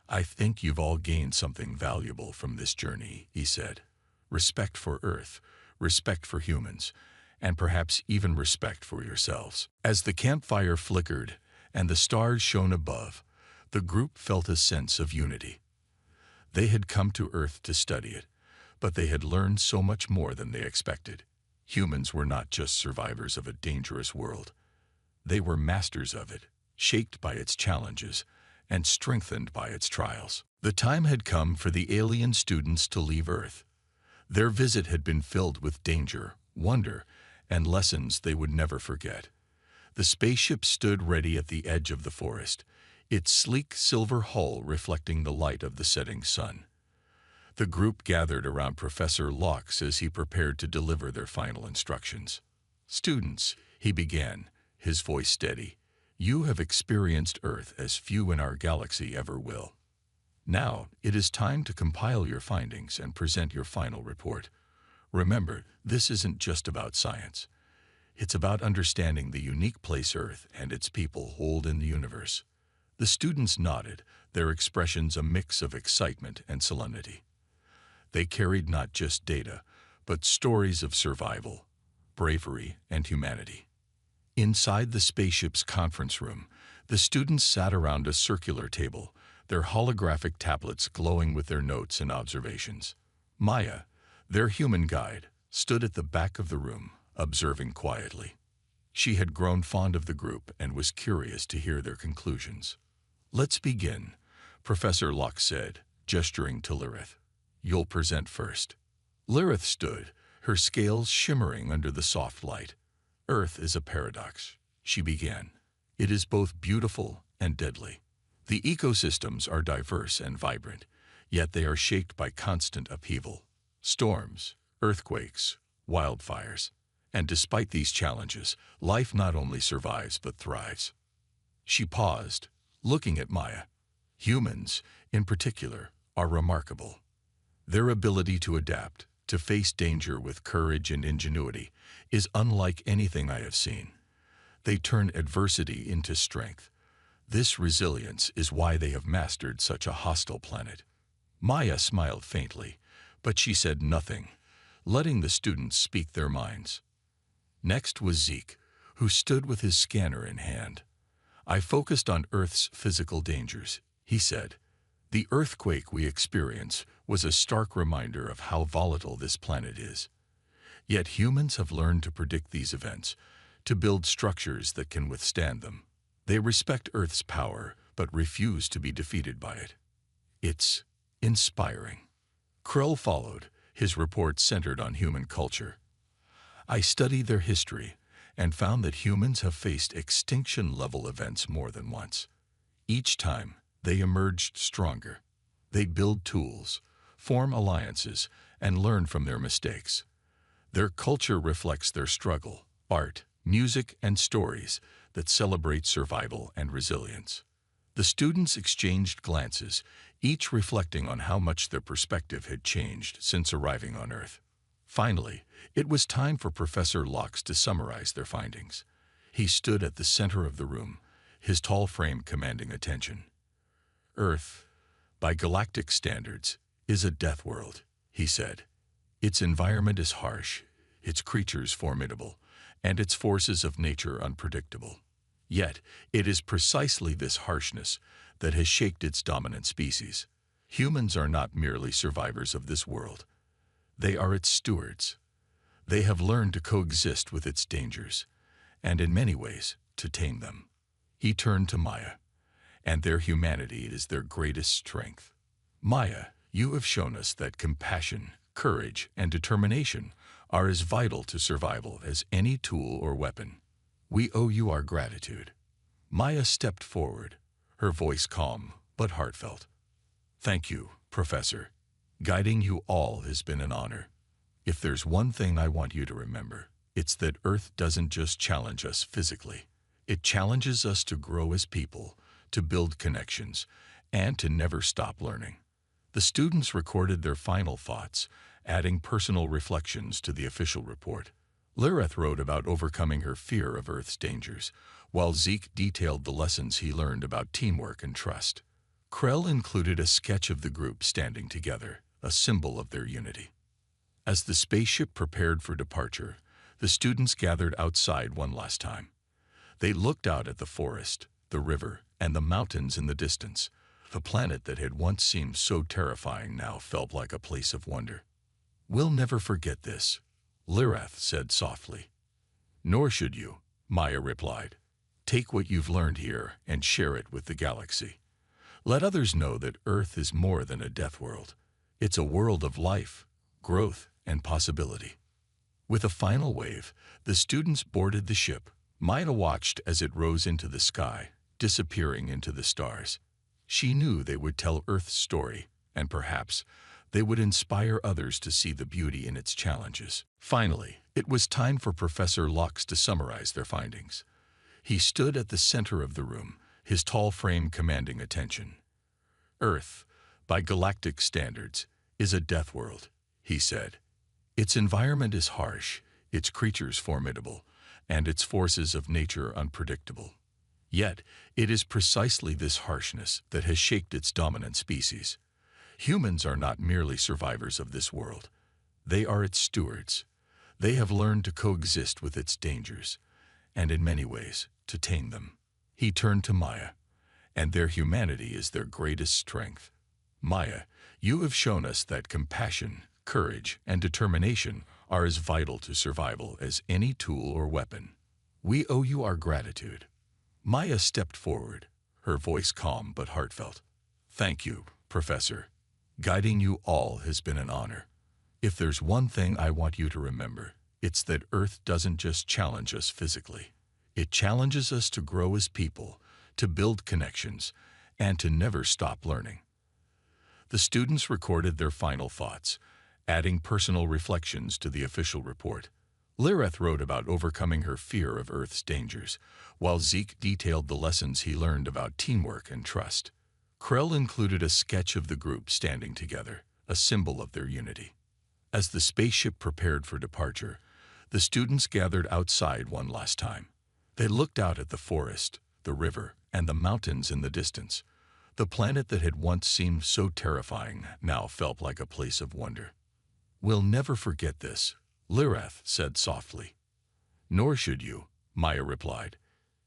I think you've all gained something valuable from this journey, he said. Respect for Earth, respect for humans, and perhaps even respect for yourselves. As the campfire flickered and the stars shone above, the group felt a sense of unity. They had come to Earth to study it, but they had learned so much more than they expected. Humans were not just survivors of a dangerous world. They were masters of it, shaped by its challenges and strengthened by its trials. The time had come for the alien students to leave Earth. Their visit had been filled with danger, wonder, and lessons they would never forget. The spaceship stood ready at the edge of the forest, its sleek silver hull reflecting the light of the setting sun. The group gathered around Professor Locke as he prepared to deliver their final instructions. Students, he began, his voice steady, you have experienced Earth as few in our galaxy ever will. Now, it is time to compile your findings and present your final report. Remember, this isn't just about science. It's about understanding the unique place Earth and its people hold in the universe. The students nodded, their expressions a mix of excitement and solemnity. They carried not just data, but stories of survival, bravery, and humanity. Inside the spaceship's conference room, the students sat around a circular table, their holographic tablets glowing with their notes and observations. Maya, their human guide, stood at the back of the room, observing quietly. She had grown fond of the group and was curious to hear their conclusions. Let's begin, Professor Locke said, gesturing to Lirith. You'll present first. Lirith stood, her scales shimmering under the soft light. Earth is a paradox, she began. It is both beautiful and deadly. The ecosystems are diverse and vibrant, yet they are shaped by constant upheaval, storms, earthquakes, wildfires. And despite these challenges, life not only survives but thrives. She paused, looking at Maya. Humans, in particular, are remarkable. Their ability to adapt, to face danger with courage and ingenuity, is unlike anything I have seen. They turn adversity into strength. This resilience is why they have mastered such a hostile planet. Maya smiled faintly, but she said nothing, letting the students speak their minds. Next was Zeke, who stood with his scanner in hand. I focused on Earth's physical dangers, he said. The earthquake we experience was a stark reminder of how volatile this planet is. Yet humans have learned to predict these events, to build structures that can withstand them. They respect Earth's power, but refuse to be defeated by it. It's inspiring. Krell followed, his report centered on human culture. I studied their history and found that humans have faced extinction-level events more than once. Each time, they emerged stronger. They build tools, form alliances, and learn from their mistakes. Their culture reflects their struggle, art, music, and stories that celebrate survival and resilience. The students exchanged glances, each reflecting on how much their perspective had changed since arriving on Earth. Finally, it was time for Professor Locke to summarize their findings. He stood at the center of the room, his tall frame commanding attention. Earth, by galactic standards, is a death world, he said. Its environment is harsh, its creatures formidable, and its forces of nature unpredictable. Yet, it is precisely this harshness that has shaped its dominant species. Humans are not merely survivors of this world. They are its stewards. They have learned to coexist with its dangers, and in many ways, to tame them. He turned to Maya, and their humanity is their greatest strength. Maya, you have shown us that compassion, courage, and determination are as vital to survival as any tool or weapon. We owe you our gratitude. Maya stepped forward, her voice calm but heartfelt. Thank you, Professor. Guiding you all has been an honor. If there's one thing I want you to remember, it's that Earth doesn't just challenge us physically. It challenges us to grow as people, to build connections, and to never stop learning. The students recorded their final thoughts, adding personal reflections to the official report. Lirith wrote about overcoming her fear of Earth's dangers, while Zeke detailed the lessons he learned about teamwork and trust. Krell included a sketch of the group standing together, a symbol of their unity. As the spaceship prepared for departure, the students gathered outside one last time. They looked out at the forest, the river, and the mountains in the distance. The planet that had once seemed so terrifying now felt like a place of wonder. We'll never forget this, Lirith said softly. Nor should you, Maya replied. Take what you've learned here and share it with the galaxy. Let others know that Earth is more than a death world. It's a world of life, growth, and possibility. With a final wave, the students boarded the ship. Maya watched as it rose into the sky, disappearing into the stars. She knew they would tell Earth's story, and perhaps they would inspire others to see the beauty in its challenges. Finally, it was time for Professor Locke to summarize their findings. He stood at the center of the room, his tall frame commanding attention. Earth, by galactic standards, is a death world, he said. Its environment is harsh, its creatures formidable, and its forces of nature unpredictable. Yet, it is precisely this harshness that has shaped its dominant species. Humans are not merely survivors of this world. They are its stewards. They have learned to coexist with its dangers, and in many ways, to tame them. He turned to Maya, and their humanity is their greatest strength. Maya, you have shown us that compassion, courage, and determination are as vital to survival as any tool or weapon. We owe you our gratitude. Maya stepped forward, her voice calm but heartfelt. Thank you, Professor. Guiding you all has been an honor. If there's one thing I want you to remember, it's that Earth doesn't just challenge us physically. It challenges us to grow as people, to build connections, and to never stop learning. The students recorded their final thoughts, adding personal reflections to the official report. Lireth wrote about overcoming her fear of Earth's dangers, while Zeke detailed the lessons he learned about teamwork and trust. Krell included a sketch of the group standing together, a symbol of their unity. As the spaceship prepared for departure, the students gathered outside one last time. They looked out at the forest, the river, and the mountains in the distance. The planet that had once seemed so terrifying now felt like a place of wonder. "We'll never forget this," Lireth said softly. "Nor should you," Maya replied.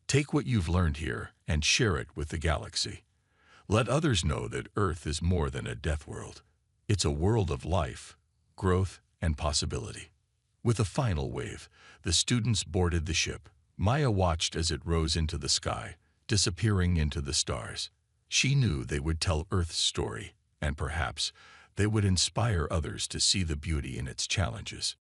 "Take what you've learned here and share it with the galaxy. Let others know that Earth is more than a death world. It's a world of life, growth, and possibility." With a final wave, the students boarded the ship. Maya watched as it rose into the sky, disappearing into the stars. She knew they would tell Earth's story, and perhaps they would inspire others to see the beauty in its challenges.